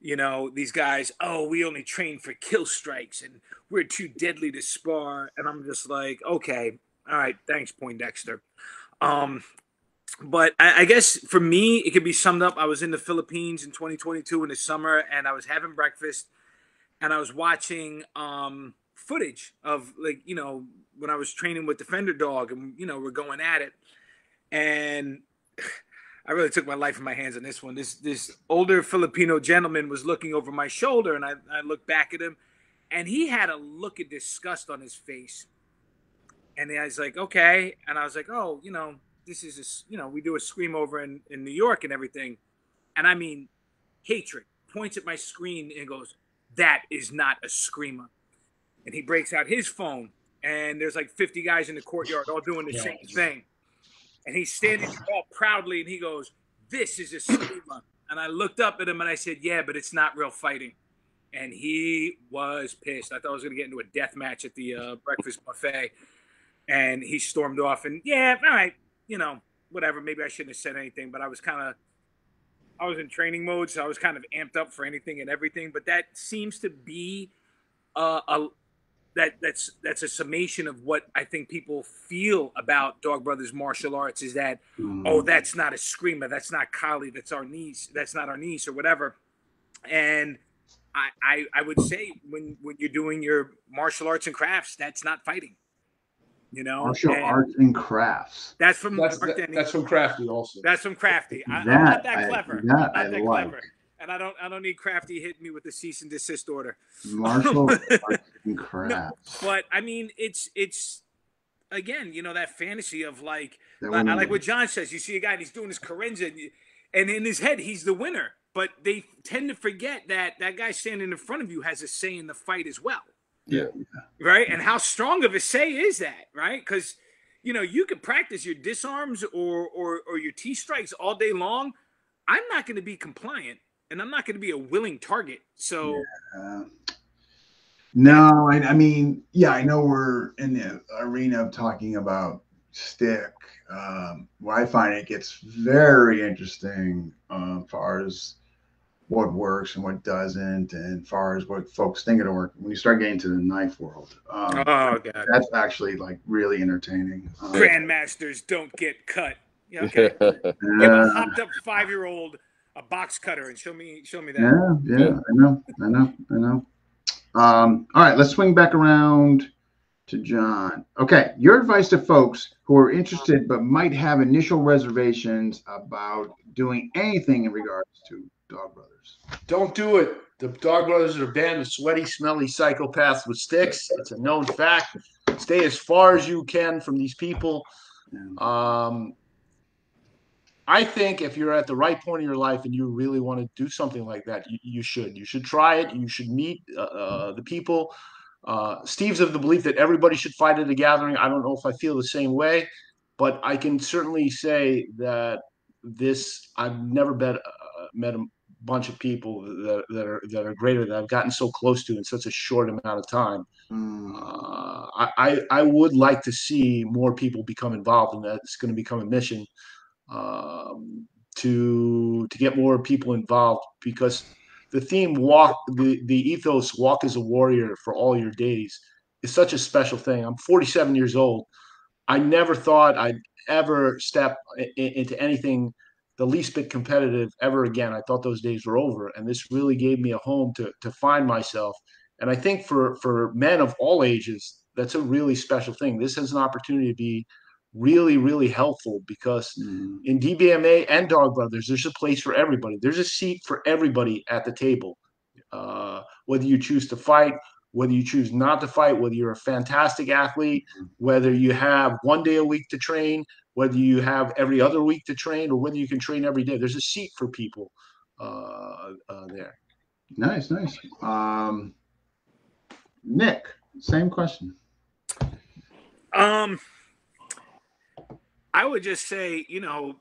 you know, these guys, oh, we only train for kill strikes and we're too deadly to spar. And I'm just like, okay, all right, thanks, Poindexter. But I guess for me, it could be summed up. I was in the Philippines in 2022 in the summer, and I was having breakfast, and I was watching footage of, like, you know, when I was training with Defender Dog, and, you know, we're going at it. And I really took my life in my hands on this one. This older Filipino gentleman was looking over my shoulder, and I looked back at him, and he had a look of disgust on his face. And I was like, okay. And I was like, oh, you know, this is, you know, we do a scream over in New York and everything. And I mean, hatred. Points at my screen and goes, that is not a screamer. And he breaks out his phone, and there's like 50 guys in the courtyard all doing the same thing. And he's standing all proudly, and he goes, this is a screamer. And I looked up at him and I said, yeah, but it's not real fighting. And he was pissed. I thought I was going to get into a death match at the breakfast buffet. And he stormed off, and yeah, all right, you know, whatever. Maybe I shouldn't have said anything, but I was in training mode, so I was kind of amped up for anything and everything. But that seems to be that's a summation of what I think people feel about Dog Brothers martial arts, is that, oh, that's not a screamer, that's not Kali, that's our niece, that's not our niece, or whatever. And I would say when you're doing your martial arts and crafts, that's not fighting. You know, martial arts and crafts. That's from Crafty also. That's from Crafty. I'm not that clever. I'm not that clever. And I don't need Crafty hitting me with a cease and desist order. Martial arts and crafts. No, but I mean, it's again, you know, that fantasy of like, I like what John says. You see a guy and he's doing his carenza, and in his head he's the winner. But they tend to forget that that guy standing in front of you has a say in the fight as well. Yeah. Right. And how strong of a say is that? Right. Because, you know, you could practice your disarms or your T strikes all day long. I'm not going to be compliant, and I'm not going to be a willing target. So. No, I mean, yeah, I know we're in the arena of talking about stick. Where I find it gets very interesting as far as what works and what doesn't, and as far as what folks think it'll work. When you start getting to the knife world, oh God, that's actually like really entertaining. Grandmasters don't get cut. Yeah, okay. Give a hopped up 5-year-old a box cutter and show me that. Yeah, I know. All right, let's swing back around to John. Okay, your advice to folks who are interested but might have initial reservations about doing anything in regards to Dog Brothers. Don't do it. The Dog Brothers are a band of sweaty, smelly psychopaths with sticks. It's a known fact. Stay as far as you can from these people. I think if you're at the right point in your life and you really want to do something like that, you should. You should try it. You should meet the people. Steve's of the belief that everybody should fight at a gathering. I don't know if I feel the same way, but I can certainly say that I've never met a bunch of people that are greater, that I've gotten so close to in such a short amount of time. I would like to see more people become involved in that. It's going to become a mission to get more people involved, because the theme the ethos walk as a warrior for all your days is such a special thing. I'm 47 years old. I never thought I'd ever step into anything the least bit competitive ever again. I thought those days were over, and this really gave me a home to find myself. And I think for men of all ages, that's a really special thing. This has an opportunity to be really, really helpful, because in DBMA and Dog Brothers, there's a place for everybody. There's a seat for everybody at the table. Whether you choose to fight, whether you choose not to fight, whether you're a fantastic athlete, whether you have 1 day a week to train, whether you have every other week to train, or whether you can train every day. There's a seat for people there. Nice. Nick, same question. I would just say, you know,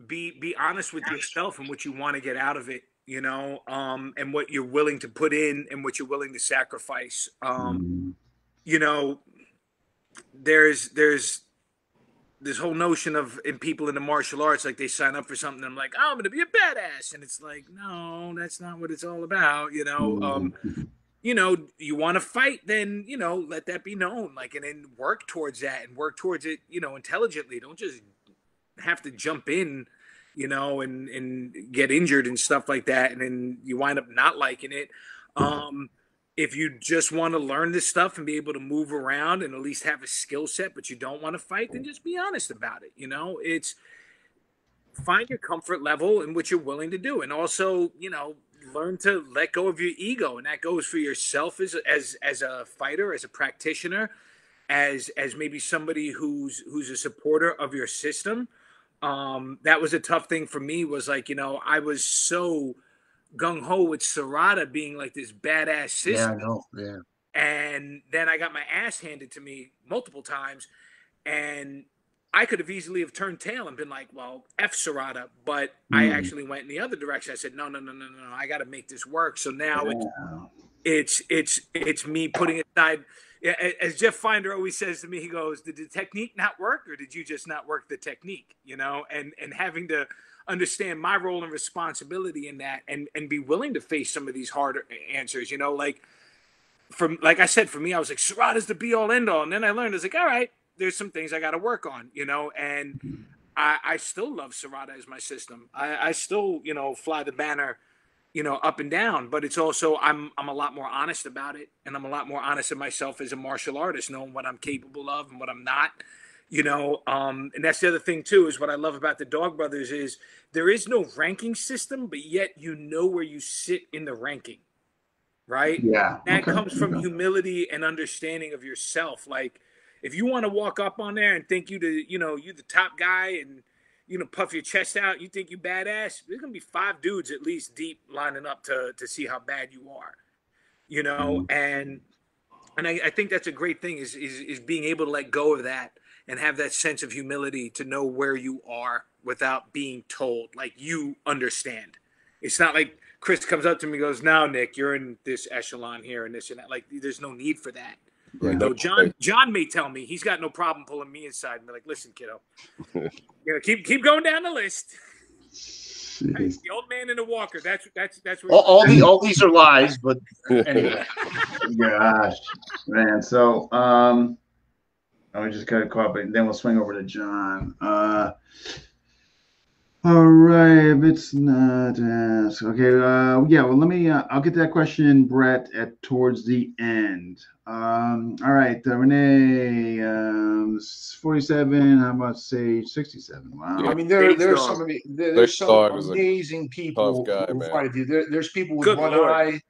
be honest with yourself and what you want to get out of it, you know, and what you're willing to put in and what you're willing to sacrifice. You know, there's this whole notion of in people in the martial arts, like they sign up for something. And I'm like, oh, I'm going to be a badass. And it's like, no, that's not what it's all about. You know, you want to fight, then, let that be known, like, and then work towards that and work towards it, intelligently. Don't just have to jump in, and get injured and stuff like that. And then you wind up not liking it. If you just want to learn this stuff and be able to move around and at least have a skill set, but you don't want to fight, then just be honest about it. It's find your comfort level and what you're willing to do. And also, learn to let go of your ego. And that goes for yourself as a fighter, as a practitioner, as maybe somebody who's a supporter of your system. That was a tough thing for me, was like, I was so gung-ho with Serrata being like this badass system. Yeah, I know. Yeah. And then I got my ass handed to me multiple times, and I could have easily have turned tail and been like, well, F Serrata, but I actually went in the other direction. I said, no, I got to make this work. So now it's me putting aside, as Jeff Finder always says to me, he goes, did the technique not work, or did you just not work the technique? And having to understand my role and responsibility in that, and be willing to face some of these harder answers, like I said, for me, I was like, Serrata's the be all end all. And then I learned, I was like, all right, there's some things I got to work on, and I still love Serrata as my system. I still, fly the banner, up and down, but it's also, I'm a lot more honest about it. And I'm a lot more honest in myself as a martial artist, knowing what I'm capable of and what I'm not. And that's the other thing too, is what I love about the Dog Brothers is there is no ranking system, but yet where you sit in the ranking, right? Yeah. That comes from humility and understanding of yourself. Like, if you want to walk up on there and think you the top guy and, puff your chest out, you think you badass, there's going to be 5 dudes at least deep lining up to see how bad you are, and I think that's a great thing is being able to let go of that and have that sense of humility to know where you are without being told, like, you understand. It's not like Chris comes up to me and goes, now, Nick, you're in this echelon here and this and that. Like, there's no need for that. Right. John may tell me, he's got no problem pulling me aside and be like, listen, kiddo, keep going down the list. Hey, the old man in the walker. That's where all these are lies, but anyway. Gosh, man. So we just got to call up, and then we'll swing over to John. All right, if it's not asked, okay. Yeah, well, let me. I'll get that question, Brett, towards the end. All right, Renee, 47. How about say 67? Wow. I mean, there's some amazing people who fight you. There's people with one eye.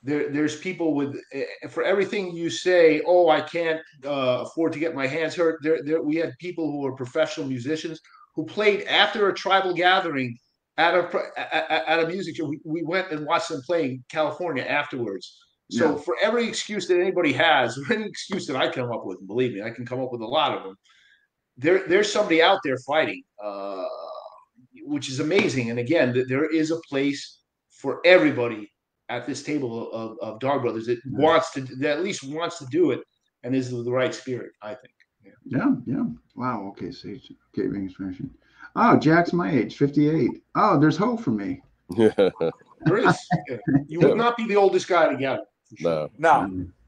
There's people with, for everything you say, oh, I can't afford to get my hands hurt. We had people who were professional musicians who played after a tribal gathering at a music show. We went and watched them play in California afterwards. So for every excuse that anybody has, or any excuse that I come up with, and believe me, I can come up with a lot of them, there's somebody out there fighting, which is amazing. And again, there is a place for everybody at this table of Dog Brothers that at least wants to do it and is the right spirit, I think. Yeah. Wow. Okay. Sage. Okay. Expression. Oh, Jack's my age, 58. Oh, there's hope for me. There is. You would not be the oldest guy together. No.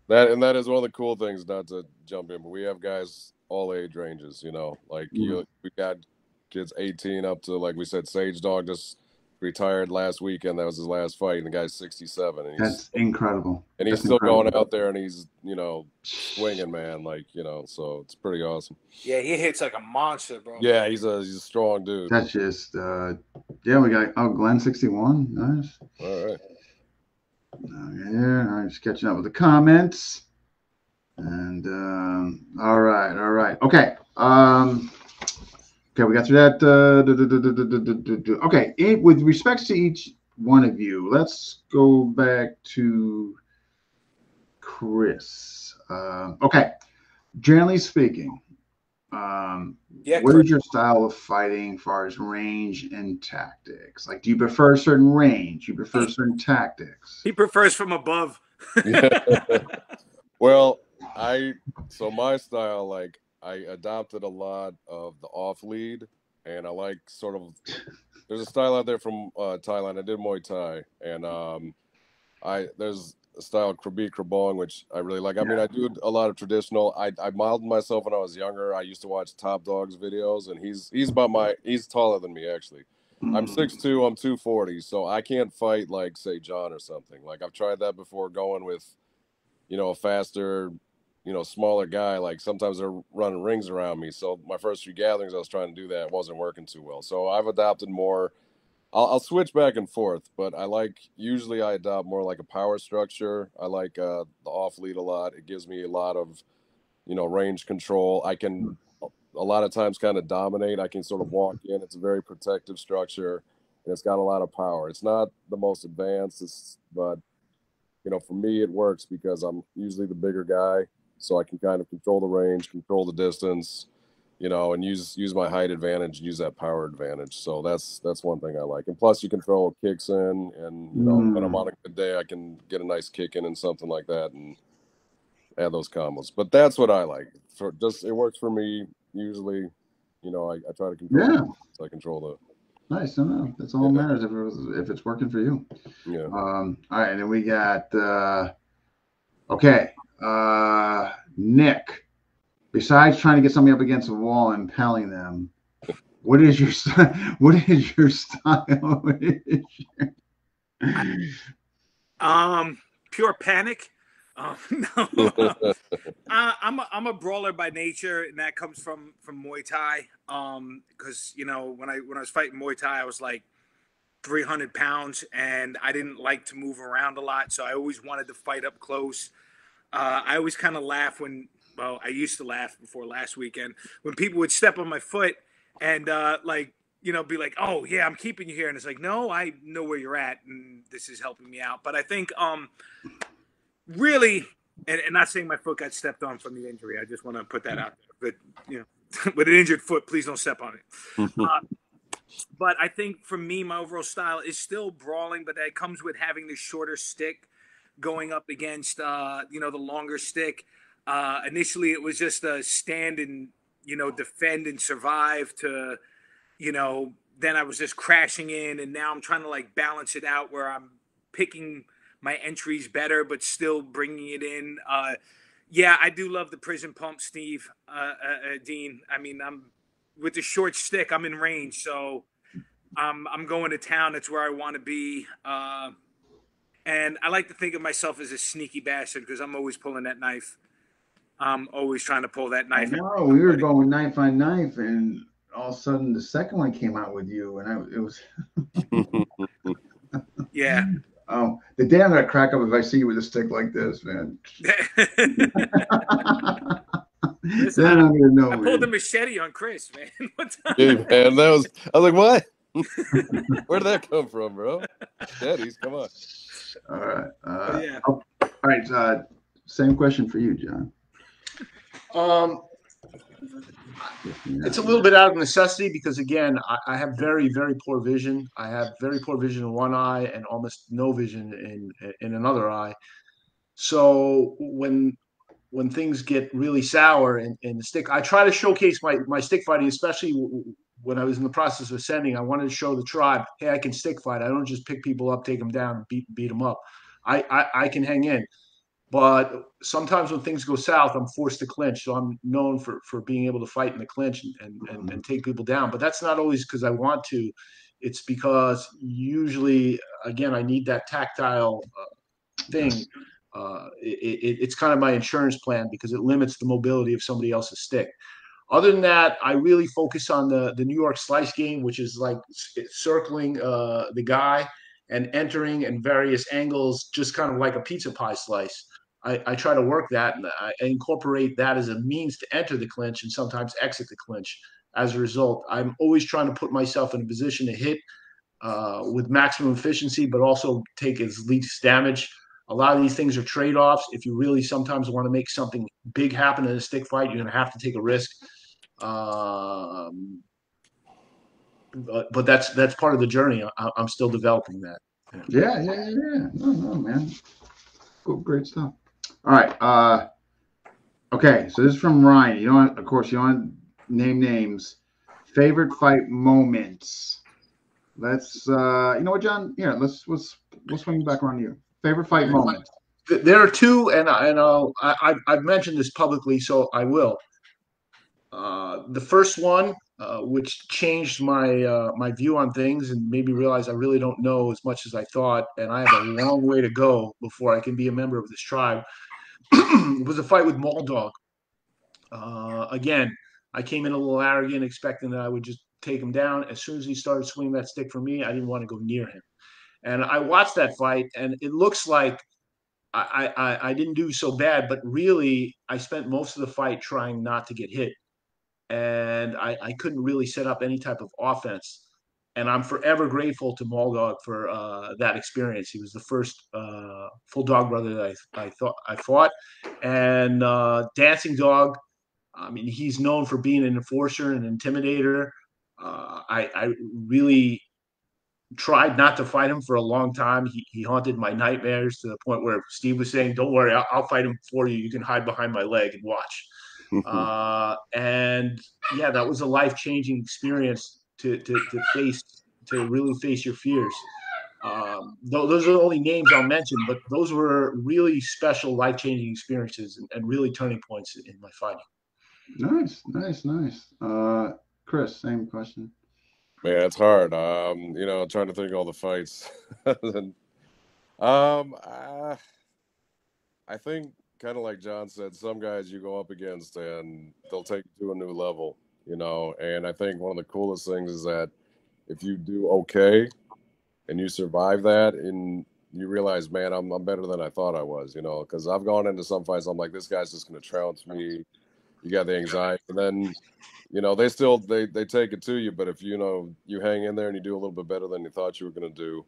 That is one of the cool things, not to jump in, but we have guys all age ranges, like we got kids 18 up to, like we said, Sage Dog just retired last weekend. That was his last fight, and the guy's 67. And that's incredible. And he's still going out there, and he's, swinging, man. Like, so it's pretty awesome. Yeah, he hits like a monster, bro. Yeah, he's a strong dude. That's just, we got, Glenn 61. Nice. All right. Yeah, I'm just catching up with the comments. And, all right. Okay. Okay, we got through that. Okay, with respects to each one of you, let's go back to Chris. Okay, generally speaking, what is your style of fighting as far as range and tactics? Like, do you prefer a certain range? Do you prefer certain tactics? He prefers from above. Well, my style, like, I adopted a lot of the off lead, and I like sort of. There's a style out there from Thailand. I did Muay Thai, and there's a style Krabi Krabong, which I really like. I mean, I do a lot of traditional. I modeled myself when I was younger. I used to watch Top Dog's videos, and he's taller than me actually. I'm 6'2", I'm 240, so I can't fight like, say, John or something. Like, I've tried that before going with, a faster, smaller guy. Like, sometimes they're running rings around me. So my first few gatherings, I was trying to do that. It wasn't working too well. So I've adopted more. I'll switch back and forth, but usually I adopt more like a power structure. I like the off lead a lot. It gives me a lot of, range control. I can a lot of times kind of dominate. I can sort of walk in. It's a very protective structure, and it's got a lot of power. It's not the most advanced, but for me it works because I'm usually the bigger guy, so I can kind of control the range, control the distance, and use my height advantage, use that power advantage. So that's one thing I like. And plus you can throw kicks in, and when I'm on a good day, I can get a nice kick in and something like that and add those combos. But that's what I like. It works for me. Usually, I try to control. Yeah. So I control the. Nice. No, that's all that matters if it's working for you. Yeah. All right, and then we got Nick. Besides trying to get somebody up against a wall and impaling them, what is your style? Pure panic. No. I'm a brawler by nature, and that comes from Muay Thai. Because when I was fighting Muay Thai, I was like 300 pounds, and I didn't like to move around a lot, so I always wanted to fight up close. I always kind of laugh I used to laugh before last weekend when people would step on my foot and be like, "Oh yeah, I'm keeping you here," and it's like, "No, I know where you're at, and this is helping me out." But I think really, and not saying my foot got stepped on from the injury. I just want to put that out there. But with an injured foot, please don't step on it. But I think for me, my overall style is still brawling, but that comes with having the shorter stick going up against the longer stick. Initially, it was just a stand and defend and survive to then I was just crashing in, and now I'm trying to balance it out where I'm picking my entries better, but still bringing it in. Yeah, I do love the prison pump, Steve, Dean. I mean, I'm with the short stick. I'm in range, so I'm going to town. That's where I want to be. And I like to think of myself as a sneaky bastard because I'm always pulling that knife. I'm always trying to pull that knife. No, we were going knife on knife, and all of a sudden the second one came out with you, and it was. Yeah. Oh, the day I'm gonna crack up if I see you with a stick like this, man. Listen, then I'm gonna know. I pulled the machete on Chris, man. Hey, man, I was like, what? Where did that come from, bro? Daddies, come on. All right. Yeah. All right. Same question for you, John. It's a little bit out of necessity because, again, I have very, very poor vision. I have very poor vision in one eye and almost no vision in another eye. So when things get really sour in the stick, I try to showcase my stick fighting, especially when I was in the process of ascending. I wanted to show the tribe, hey, I can stick fight. I don't just pick people up, take them down, and beat them up. I can hang in. But sometimes when things go south, I'm forced to clinch. So I'm known for being able to fight in the clinch and take people down. But that's not always because I want to. It's because usually, again, I need that tactile thing. It's kind of my insurance plan because it limits the mobility of somebody else's stick. Other than that, I really focus on the New York slice game, which is like circling the guy and entering in various angles, just kind of like a pizza pie slice. I try to work that, and I incorporate that as a means to enter the clinch and sometimes exit the clinch. As a result, I'm always trying to put myself in a position to hit with maximum efficiency, but also take as least damage. A lot of these things are trade-offs. If you really sometimes want to make something big happen in a stick fight, you're going to have to take a risk. But that's part of the journey. I'm still developing that. Yeah. No, man. Cool, great stuff. All right. Okay, so this is from Ryan. You don't, of course, you don't name names. Favorite fight moments. Let's, you know what, John? Yeah, we'll swing back around to you. Favorite fight moments. There are two, and I've mentioned this publicly, so I will. The first one, which changed my view on things and made me realize I really don't know as much as I thought, and I have a long way to go before I can be a member of this tribe, was a fight with Moldog. Again, I came in a little arrogant, expecting that I would just take him down. As soon as he started swinging that stick for me, I didn't want to go near him. And I watched that fight, and it looks like I didn't do so bad, but really, I spent most of the fight trying not to get hit. And I couldn't really set up any type of offense. And I'm forever grateful to Moldog for that experience. He was the first full dog brother that I fought. And Dancing Dog, I mean, he's known for being an enforcer and an intimidator. I really tried not to fight him for a long time. He haunted my nightmares to the point where Steve was saying, "Don't worry, I'll fight him for you. You can hide behind my leg and watch." And yeah, that was a life-changing experience to really face your fears. Those are the only names I'll mention, but those were really special, life-changing experiences and really turning points in my fighting. Nice. Chris, same question. Man, it's hard. Trying to think of all the fights. And, I think kind of like John said, some guys you go up against and they'll take you to a new level, and I think one of the coolest things is that if you do okay and you survive that and you realize, man, I'm better than I thought I was, because I've gone into some fights, I'm like, this guy's just going to trounce me. You got the anxiety, and then, they take it to you. But if, you hang in there and you do a little bit better than you thought you were going to do,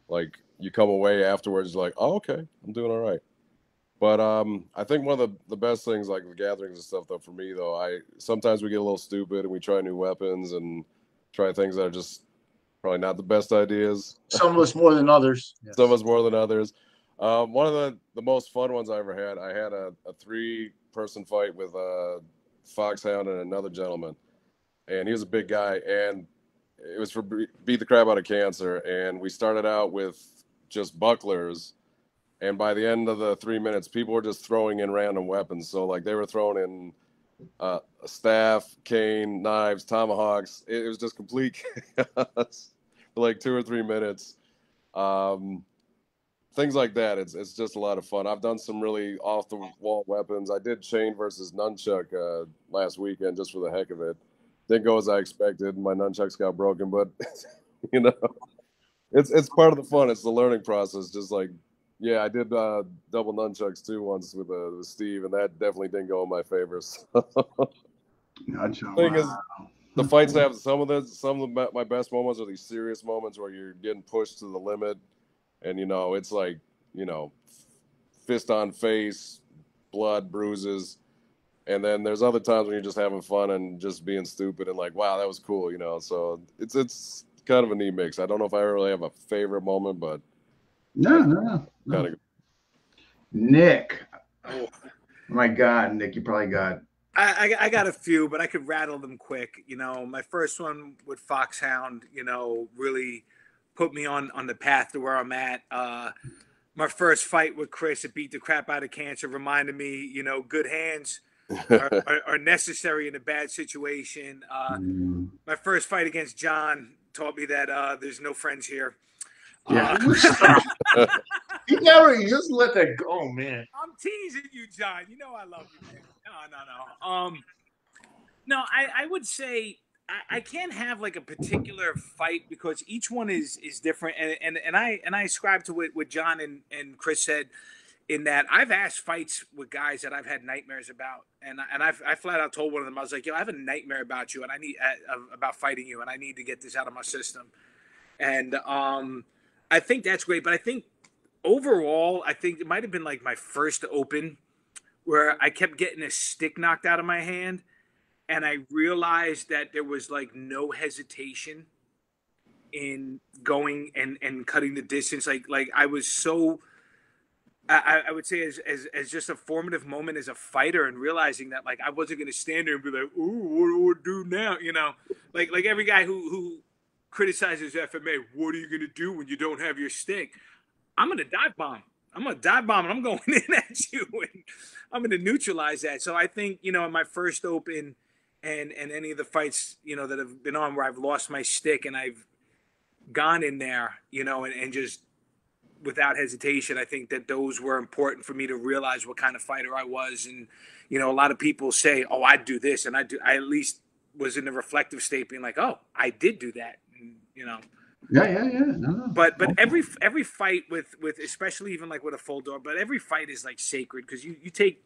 like you come away afterwards, like, oh, okay, I'm doing all right. But I think one of the best things, like the gatherings and stuff, though, for me, though, sometimes we get a little stupid and we try new weapons and try things that are just probably not the best ideas. Some of us more than others. Yes. Some of us more than others. One of the most fun ones I ever had, I had a 3-person fight with a Foxhound and another gentleman. And he was a big guy. And it was for Beat the Crap Out of Cancer. And we started out with just bucklers. And by the end of the 3 minutes, people were just throwing in random weapons. So, like, they were throwing in a staff, cane, knives, tomahawks. It was just complete chaos for like 2 or 3 minutes. Things like that. It's just a lot of fun. I've done some really off-the-wall weapons. I did chain versus nunchuck last weekend just for the heck of it. Didn't go as I expected. My nunchucks got broken, but, it's part of the fun. It's the learning process, just like, yeah, I did double nunchucks too once with Steve, and that definitely didn't go in my favor. So. The thing is, the fights have some of my best moments are these serious moments where you're getting pushed to the limit, and it's like fist on face, blood, bruises, and then there's other times when you're just having fun and just being stupid and like, wow, that was cool, So it's kind of a neat mix. I don't know if I really have a favorite moment, but. No. Kind of. Nick. Oh my God, Nick, you probably got. I got a few, but I could rattle them quick. My first one with Foxhound, really put me on the path to where I'm at. My first fight with Chris at Beat the Crap Out of Cancer reminded me, good hands are necessary in a bad situation. My first fight against John taught me that there's no friends here. Yeah. You just let that go, man. I'm teasing you, John. I love you, man. No. No, I would say I can't have like a particular fight because each one is different, and I ascribe to what John and Chris said, in that I've asked fights with guys that I've had nightmares about, and I flat out told one of them, I was like, yo, I have a nightmare about you, and I need about fighting you, and I need to get this out of my system, and I think that's great, but I think overall, I think it might have been like my first open where I kept getting a stick knocked out of my hand, and I realized that there was like no hesitation in going and cutting the distance. Like I was so I would say as just a formative moment as a fighter, and realizing that like I wasn't going to stand there and be like, "Ooh, what do we do now?" You know, like every guy who criticizes FMA, what are you going to do when you don't have your stick? I'm going to dive bomb. I'm going to dive bomb, and I'm going in at you, and I'm going to neutralize that. So I think, you know, in my first Open and any of the fights, you know, that have been on where I've lost my stick and I've gone in there, you know, and just without hesitation, I think that those were important for me to realize what kind of fighter I was. And, you know, a lot of people say, oh, I do this. And I at least was in a reflective state being like, oh, I did do that. And, you know. Yeah. No. But every fight with especially even like with a full door, but every fight is like sacred because you take,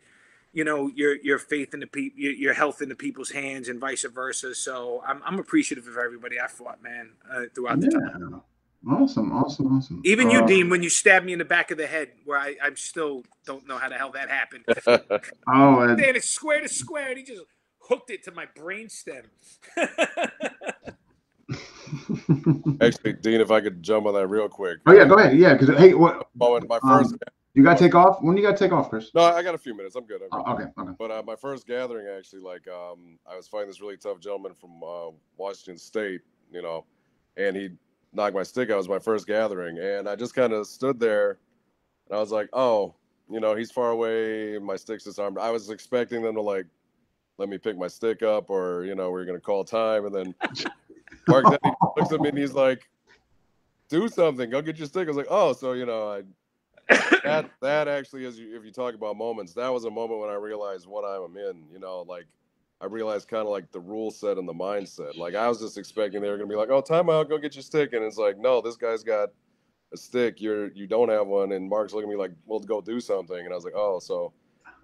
you know, your faith in the people, your health in the people's hands, and vice versa. So I'm appreciative of everybody I fought, man, throughout the time. Awesome. Even you, Dean, when you stabbed me in the back of the head, where I still don't know how the hell that happened. And it's square to square, and he just hooked it to my brainstem. Actually, Dean, if I could jump on that real quick. Oh yeah, go ahead. Yeah, because hey, what? My first. You got to take off. When do you got to take off, Chris? No, I got a few minutes. I'm good. Okay. But my first gathering, actually, like, I was fighting this really tough gentleman from Washington State, you know, and he knocked my stick out. It was my first gathering, and I just kind of stood there, and I was like, oh, you know, he's far away, my stick's disarmed. I was expecting them to like let me pick my stick up, or you know, we're gonna call time, and then Mark then he looks at me and he's like, do something, go get your stick. I was like, oh, so you know, that actually is, if you talk about moments, that was a moment when I realized what I'm in, you know, like I realized kind of like the rule set and the mindset. Like I was just expecting they were gonna be like, oh, timeout, go get your stick, and it's like, no, this guy's got a stick, you don't have one, and Mark's looking at me like, well, go do something, and I was like, oh, so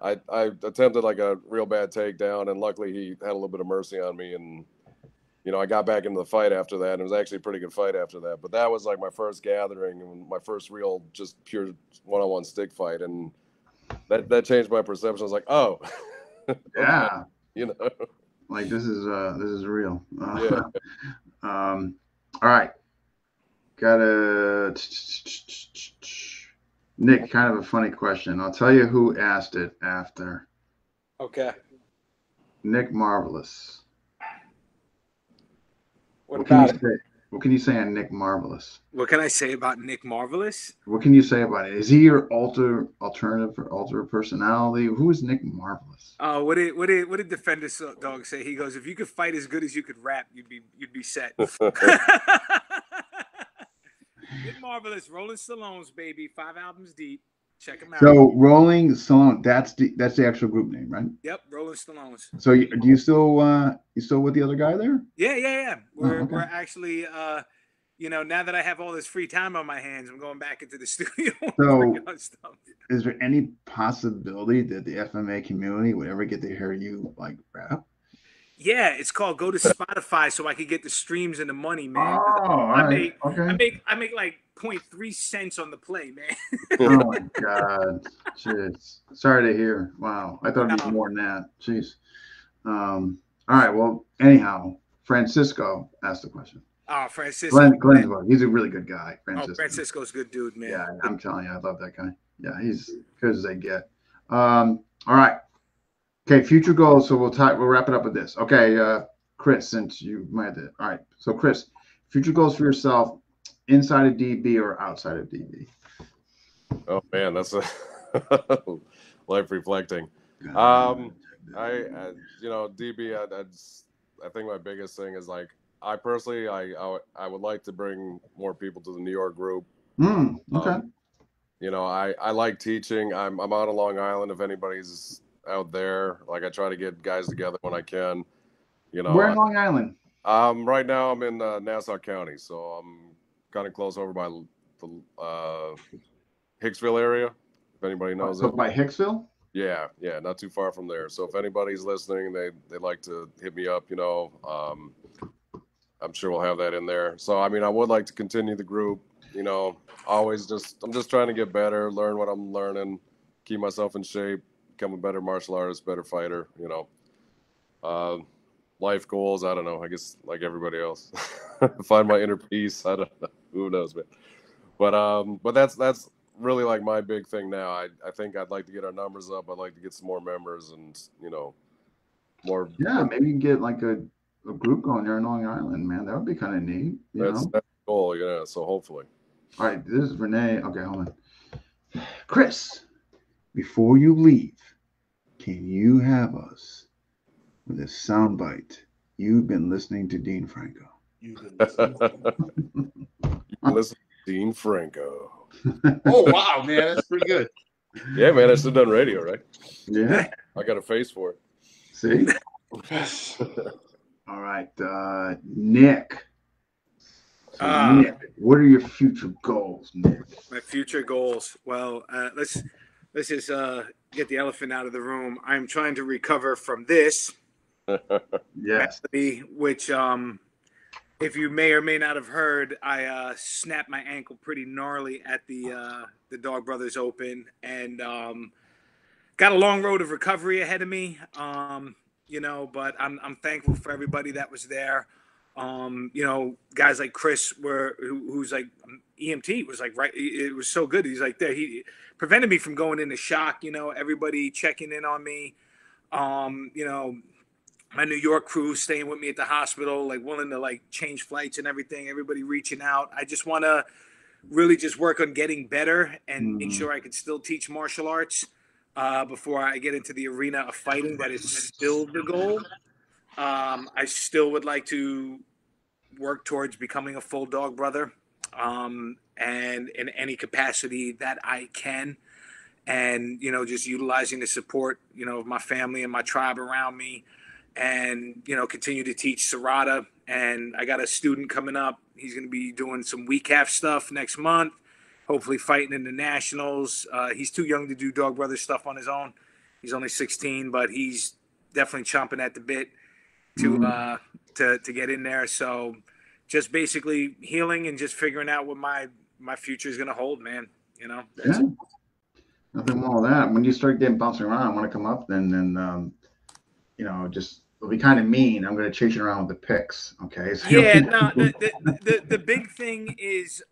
I attempted like a real bad takedown, and luckily he had a little bit of mercy on me, and you know, I got back into the fight after that, and it was actually a pretty good fight after that. But that was like my first gathering and my first real, just pure one-on-one stick fight, and that changed my perception. I was like, oh, yeah, you know, like this is real. Yeah. All right, Nick, kind of a funny question. I'll tell you who asked it after. Okay. Nick Marvelous. What about it? What can you say on Nick Marvelous? What can I say about Nick Marvelous? What can you say about it? Is he your alternative or alter personality? Who is Nick Marvelous? Oh, what did Defender Dog say? He goes, if you could fight as good as you could rap, you'd be set. Nick Marvelous, Rolling Stones, baby, 5 albums deep. Check them out. So Rolling Stone, that's the actual group name, right? Yep, Rolling Stones. So do you still with the other guy there? Yeah. We're actually you know, now that I have all this free time on my hands, I'm going back into the studio. So is there any possibility that the FMA community would ever get to hear you like rap? Yeah, it's called Go to Spotify so I could get the streams and the money, man. I make like 0.3 cents on the play, man. Oh my God. Jeez. Sorry to hear. Wow. I thought it'd be more than that. Jeez. All right. Well, anyhow, Francisco asked the question. Oh, Francisco. Glenn, he's a really good guy. Francisco. Oh, Francisco's a good dude, man. Yeah, I'm telling you, I love that guy. Yeah, he's good as they get. All right. Okay, future goals. So we'll wrap it up with this. Okay, Chris, since you might have. All right. So Chris, future goals for yourself, inside of DB or outside of DB? Oh man, that's a life reflecting. You know, DB. I think my biggest thing is like I personally I would like to bring more people to the New York group. Okay. You know, I like teaching. I'm out on Long Island. If anybody's out there, like I try to get guys together when I can. You know, where in Long Island? Right now I'm in Nassau County, so I'm kind of close over by the Hicksville area. If anybody knows it. By Hicksville? Yeah, not too far from there. So if anybody's listening, they like to hit me up. You know, I'm sure we'll have that in there. So I mean, I would like to continue the group. You know, I'm just trying to get better, learn what I'm learning, keep myself in shape, become a better martial artist, better fighter. You know, life goals. I don't know. I guess like everybody else, find my inner peace. I don't know. Who knows, man. But that's really like my big thing now. I think I'd like to get our numbers up. I'd like to get some more members and, more. Yeah, maybe you can get like a group going there in Long Island, man. That would be kind of neat. That's the goal, so hopefully. All right, this is Renee. Okay, hold on. Chris, before you leave, can you have us with a soundbite? You've been listening to Dean Franco. You've been listening. Listen to Dean Franco. Oh, wow, man. That's pretty good. Yeah, man. I still done radio, right? Yeah. I got a face for it. See? All right. Nick. So Nick, what are your future goals, Nick? My future goals. Well, let's just get the elephant out of the room. I'm trying to recover from this. Yes. Which, if you may or may not have heard, I snapped my ankle pretty gnarly at the Dog Brothers Open, and got a long road of recovery ahead of me. But I'm thankful for everybody that was there. Guys like Chris who's like EMT was like, right. It was so good. He's like there. He prevented me from going into shock. Everybody checking in on me. My New York crew staying with me at the hospital, like willing to like change flights and everything. Everybody reaching out. I just want to really just work on getting better and make sure I can still teach martial arts before I get into the arena of fighting. That is still the goal. I still would like to work towards becoming a full dog brother, and in any capacity that I can, and just utilizing the support of my family and my tribe around me. And, continue to teach Serrata. And I got a student coming up. He's going to be doing some week half stuff next month, hopefully fighting in the nationals. He's too young to do Dog Brothers stuff on his own. He's only 16, but he's definitely chomping at the bit to get in there. So just basically healing and just figuring out what my future is going to hold, man. Yeah. Nothing wrong with that. When you start getting bouncing around, I want to come up then just it'll be kind of mean. I'm going to chase you around with the picks. Okay. So the big thing is,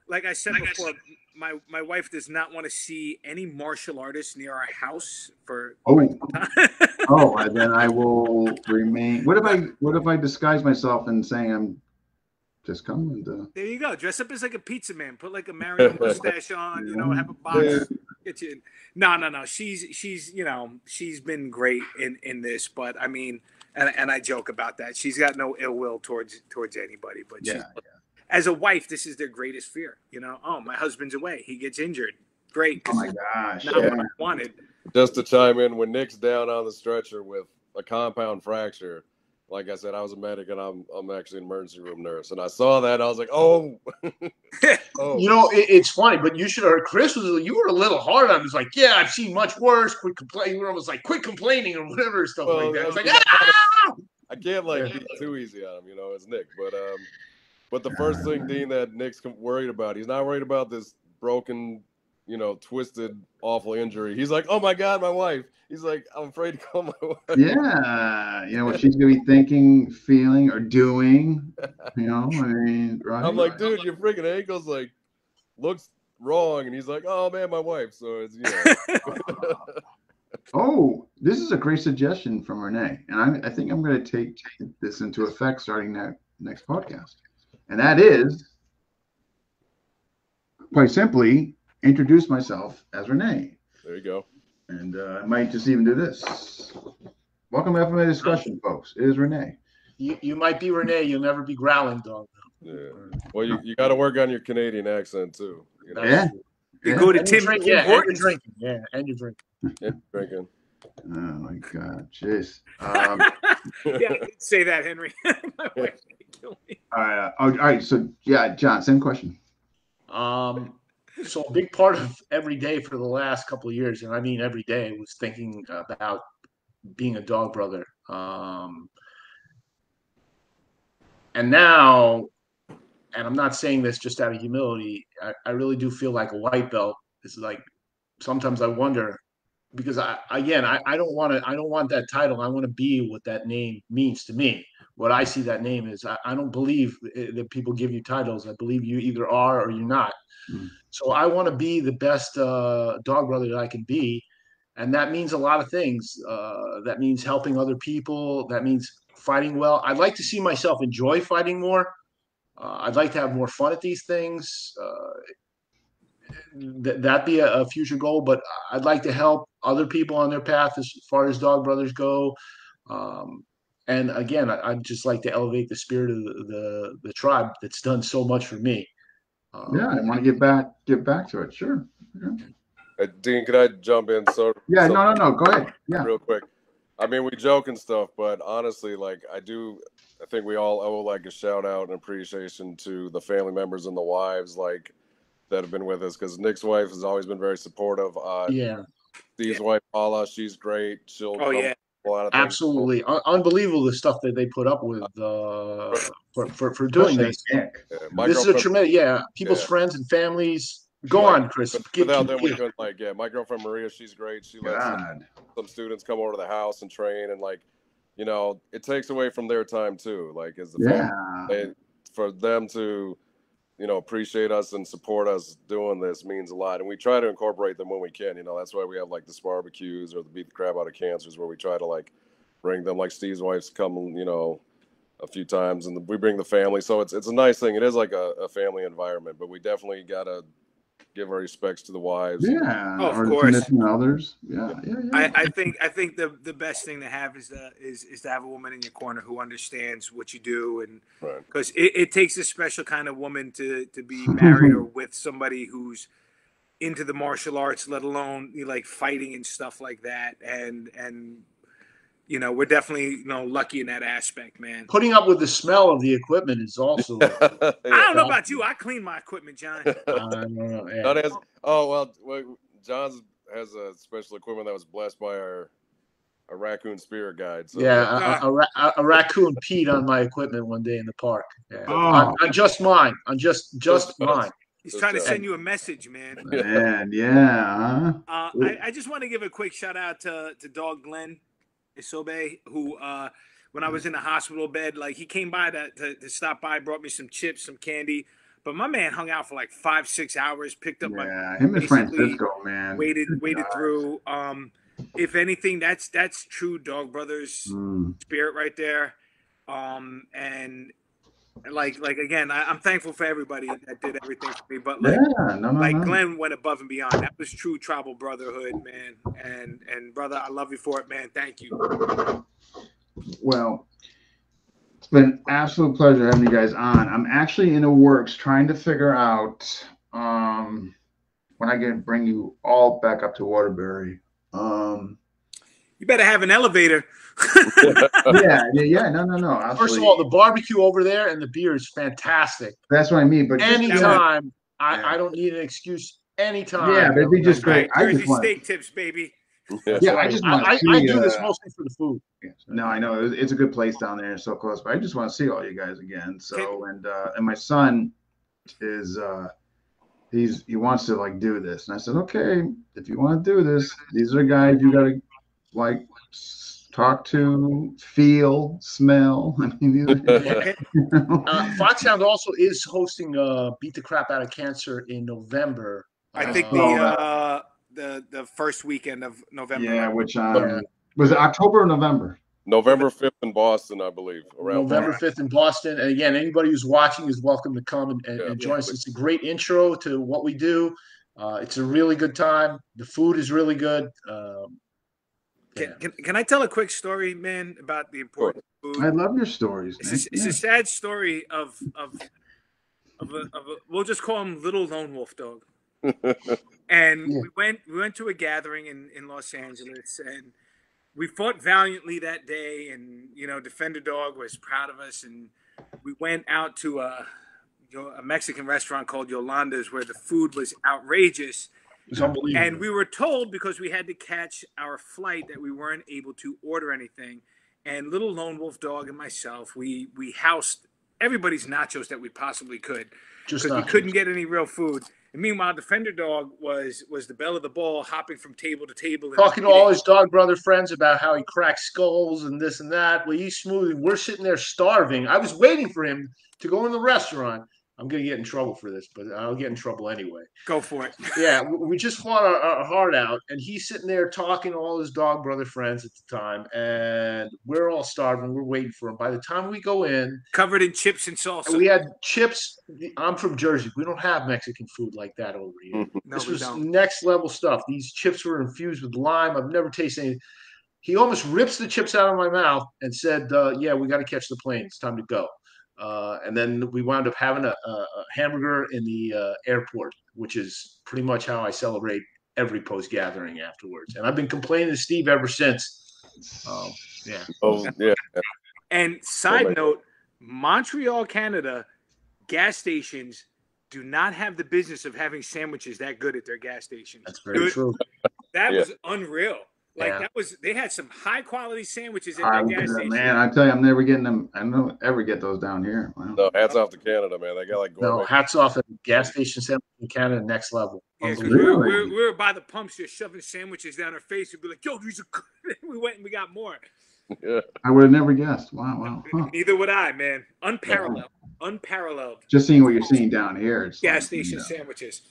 like I said before, my wife does not want to see any martial artists near our house for. Then I will remain. What if I disguise myself and saying I'm just coming? There you go. Dress up as like a pizza man. Put like a Mario mustache on. Have a box. Get you. No. She's been great in this, but I mean, and I joke about that. She's got no ill will towards anybody, but as a wife, this is their greatest fear. Oh, my husband's away. He gets injured. Great. Oh my gosh. Not what I wanted. Just to chime in, when Nick's down on the stretcher with a compound fracture, like I said, I was a medic and I'm actually an emergency room nurse, and I saw that. I was like, oh. It's funny, but you should have heard Chris you were a little hard on him. It's like, yeah, I've seen much worse. Quit complaining. You were almost like, quit complaining or whatever stuff like that. It's like, I can't be too easy on him, it's Nick. But the first thing, Dean, that Nick's worried about, he's not worried about this broken, twisted, awful injury. He's like, oh my God, my wife. He's like, I'm afraid to call my wife. Yeah. What she's going to be thinking, feeling, or doing, right? I'm like, dude, your freaking ankle's like, looks wrong. And he's like, oh man, my wife. So it's, Oh, this is a great suggestion from Renee. And I think I'm going to take this into effect starting next podcast. And that is, quite simply, introduce myself as Renee. There you go. And I might just even do this. Welcome to FMA Discussion, folks. It is Renee. You might be Renee. You'll never be Growling Dog. Yeah. Well, you got to work on your Canadian accent, too. Yeah. You go to Tim Hortons. Yeah, and you're drinking. And drinking. Oh, my God. Jeez. Say that, Henry. My wife kill me. All right. So, yeah, John, same question. So a big part of every day for the last couple of years, and I mean every day, was thinking about being a dog brother. And now, and I'm not saying this just out of humility, I really do feel like a white belt. It's like sometimes I wonder, because I don't want that title. I want to be what that name means to me. What I see that name is. I don't believe that people give you titles. I believe you either are or you're not. Mm. So I want to be the best dog brother that I can be. And that means a lot of things. That means helping other people. That means fighting well. I'd like to see myself enjoy fighting more. I'd like to have more fun at these things. That'd be a future goal, but I'd like to help other people on their path as far as dog brothers go. And again, I'd just like to elevate the spirit of the tribe that's done so much for me. Yeah, I want to get back to it. Sure. Yeah. Dean, can I jump in? Yeah, no. Go ahead. Yeah. Real quick. I mean, we joke and stuff, but honestly, like I think we all owe like a shout out and appreciation to the family members and the wives like that have been with us, because Nick's wife has always been very supportive. Steve's wife, Paula, she's great. She'll Oh yeah. a lot of things. Absolutely. Unbelievable the stuff that they put up with for doing this. Nick. This is a tremendous, people's friends and families. Go on, Chris. Without them, we couldn't, my girlfriend Maria, she's great. She lets some students come over to the house and train, and it takes away from their time too. Like as the family, for them to, appreciate us and support us doing this means a lot. And we try to incorporate them when we can. That's why we have like the barbecues or the beat the crap out of cancers, where we try to bring them. Like Steve's wife's come, a few times, and we bring the family. So it's a nice thing. It is like a family environment, but we definitely gotta give our respects to the wives. Yeah, of course. Others. Yeah. I think the best thing to have is to have a woman in your corner who understands what you do, and because it takes a special kind of woman to be married or with somebody who's into the martial arts, let alone like fighting and stuff like that. And we're definitely lucky in that aspect, man. Putting up with the smell of the equipment is also. I don't know about you. I clean my equipment, John. John has a special equipment that was blessed by a raccoon spirit guide. So. Yeah, a raccoon peed on my equipment one day in the park. Yeah. On just mine. On just mine. He's trying to send you a message, man. Man, yeah. I just want to give a quick shout out to Dog Glenn Isobe, who when I was in the hospital bed, he came by to stop by, brought me some chips, some candy. But my man hung out for 5-6 hours, picked up him and Francisco, man. Waited through. If anything, that's true Dog Brothers spirit right there. And again, I'm thankful for everybody that did everything for me. But Glenn went above and beyond. That was true tribal brotherhood, man. And brother, I love you for it, man. Thank you. Well, it's been an absolute pleasure having you guys on. I'm actually in the works trying to figure out when I can bring you all back up to Waterbury. You better have an elevator. Yeah. No. Absolutely. First of all, the barbecue over there and the beer is fantastic. That's what I mean. But anytime, I don't need an excuse. Anytime. Yeah, it'd be just great. Jersey steak tips, baby. Yeah, I just want to see. I do this mostly for the food. No, I know it's a good place down there, so close. But I just want to see all you guys again. So and my son is he wants to do this, and I said, okay, if you want to do this, these are guys you got to talk to, feel, smell. I mean, Foxhound also is hosting Beat the Crap Out of Cancer in November. I think the first weekend of November. Yeah, which was it October or November? November 5th in Boston, I believe. November 5th in Boston. And again, anybody who's watching is welcome to come and join us. It's a great intro to what we do. It's a really good time. The food is really good. Can I tell a quick story, man, about the importance of food? I love your stories. It's a sad story of we'll just call him Little Lone Wolf Dog. And we went to a gathering in Los Angeles, and we fought valiantly that day. And Defender Dog was proud of us, and we went out to a Mexican restaurant called Yolanda's, where the food was outrageous. It was unbelievable. And we were told, because we had to catch our flight, that we weren't able to order anything. And Little Lone Wolf Dog and myself, we housed everybody's nachos that we possibly could Just because we nachos. couldn't get any real food. And meanwhile, Defender Dog was the belle of the ball, hopping from table to table. And Talking to all his dog brother friends about how he cracks skulls and this and that. Well, he's smoothing. We're sitting there starving. I was waiting for him to go in the restaurant. I'm going to get in trouble for this, but I'll get in trouble anyway. Go for it. Yeah, we just fought our heart out, and he's sitting there talking to all his dog brother friends at the time, and we're all starving. We're waiting for him. By the time we go in, Covered in chips and salsa. we had chips. I'm from Jersey. We don't have Mexican food like that over here. No, This we was don't. next level stuff. These chips were infused with lime. I've never tasted anything. He almost rips the chips out of my mouth and said, yeah, we got to catch the plane. It's time to go. And then we wound up having a hamburger in the airport, which is pretty much how I celebrate every post gathering afterwards. And I've been complaining to Steve ever since. Yeah. Oh, yeah. And side note, Montreal, Canada, gas stations do not have the business of having sandwiches that good at their gas stations. That's very true. That Yeah. was unreal. Like Yeah. they had some high quality sandwiches at their gas station. Man, I tell you, I'm never getting them. I don't ever get those down here. Wow. No, hats off to Canada, man. They got like No, gourmet. hats off at gas station sandwich in Canada, next level. Yeah, because Unbelievable. Really? we were by the pumps just shoving sandwiches down our face. We'd be like, yo, these are good. We went and we got more. Yeah. I would have never guessed. Wow. Huh. Neither would I, man. Unparalleled. Just seeing what you're seeing down here. It's Gas like, station you sandwiches.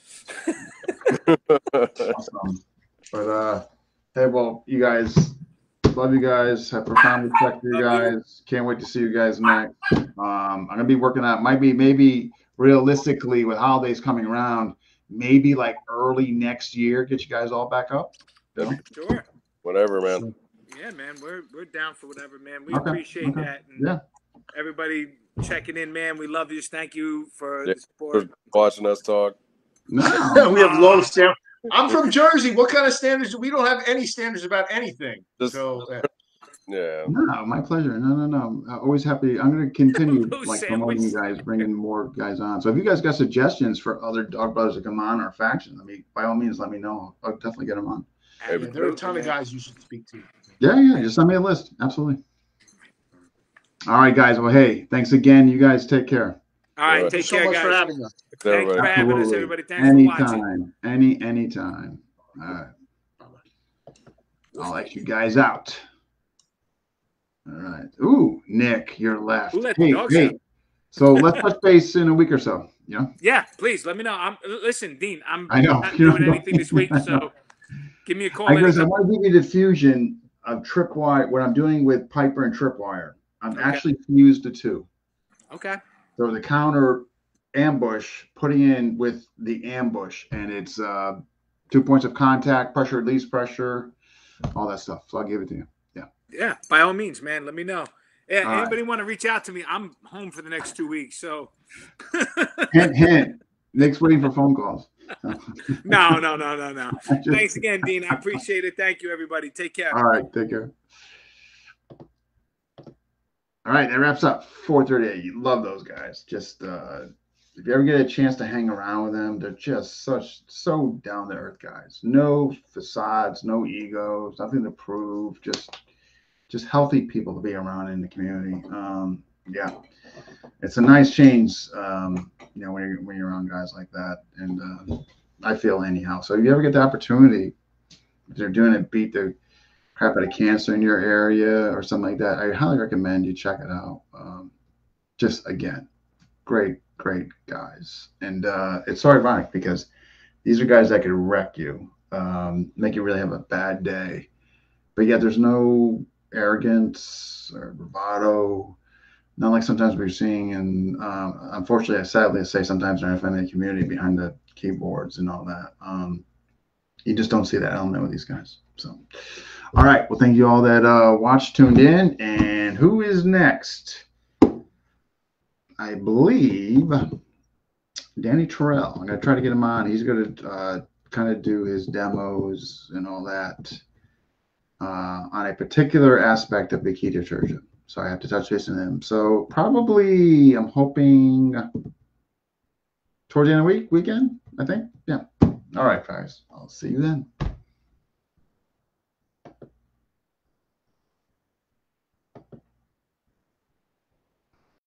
know, awesome. But hey, well, you guys, love you guys. I profound respect for you guys. Can't wait to see you guys next. I'm gonna be working out. Maybe realistically with holidays coming around, maybe like early next year, get you guys all back up. You know? Sure. Whatever, man. Yeah, man. We're down for whatever, man. We Okay, appreciate okay. that. And Yeah. everybody checking in, man. We love you. Thank you for Yeah. the support. For watching us talk. No. We have low standards. I'm from Jersey. What kind of standards? We don't have any standards about anything. Just- So Yeah. No, my pleasure. No. I'm always happy. I'm going to continue Those like promoting you sandwiches. guys, bringing more guys on. So if you guys got suggestions for other dog brothers to come on or factions, by all means, let me know. I'll definitely get them on. there are a ton of guys you should speak to. Yeah. Just send me a list. Absolutely. All right, guys. Well, hey, thanks again. You guys take care. All right, Thank take Thank you so care, much guys. for having us. Thanks for Everybody. having us, Absolutely. everybody. Thanks for watching. Anytime. All right. I'll let you guys out. All right. Ooh, Nick, you're left. Who let the dogs out? So let's touch base in a week or so. You know? Yeah, please let me know. Listen, Dean. I'm I know. not You doing know. anything this week, so give me a call. I anytime. want to give you the fusion of Tripwire, what I'm doing with Piper and Tripwire. I'm Okay. actually fused the two. Okay. So the counter ambush putting in with the ambush, and it's 2 points of contact, pressure, release pressure, all that stuff. So I'll give it to you. Yeah, by all means, man. Let me know. Yeah, All right. anybody want to reach out to me? I'm home for the next 2 weeks, so Hint. Nick's waiting for phone calls. no. Just- Thanks again, Dean. I appreciate it. Thank you, everybody. Take care. All right, take care. All right, that wraps up 438. You love those guys. Just if you ever get a chance to hang around with them, they're just so down to earth guys. No facades, no egos, nothing to prove. Just healthy people to be around in the community. Yeah, it's a nice change. When you're around guys like that, and I feel anyhow. So if you ever get the opportunity, if they're doing it, beat the crap out of cancer in your area or something like that, I highly recommend you check it out. Just again, great guys. And it's so ironic because these are guys that could wreck you, make you really have a bad day. But yet there's no arrogance or bravado, not like sometimes we're seeing. And unfortunately, sadly, I say sometimes in our family community behind the keyboards and all that. You just don't see that element with these guys. So, all right. Well, thank you all that watched, tuned in. And who is next? I believe Danny Terrell. I'm going to try to get him on. He's going to kind of do his demos and all that on a particular aspect of Big Key Detergent. So I have to touch base with him. So probably I'm hoping towards the end of the weekend, I think. Yeah. All right, guys. I'll see you then.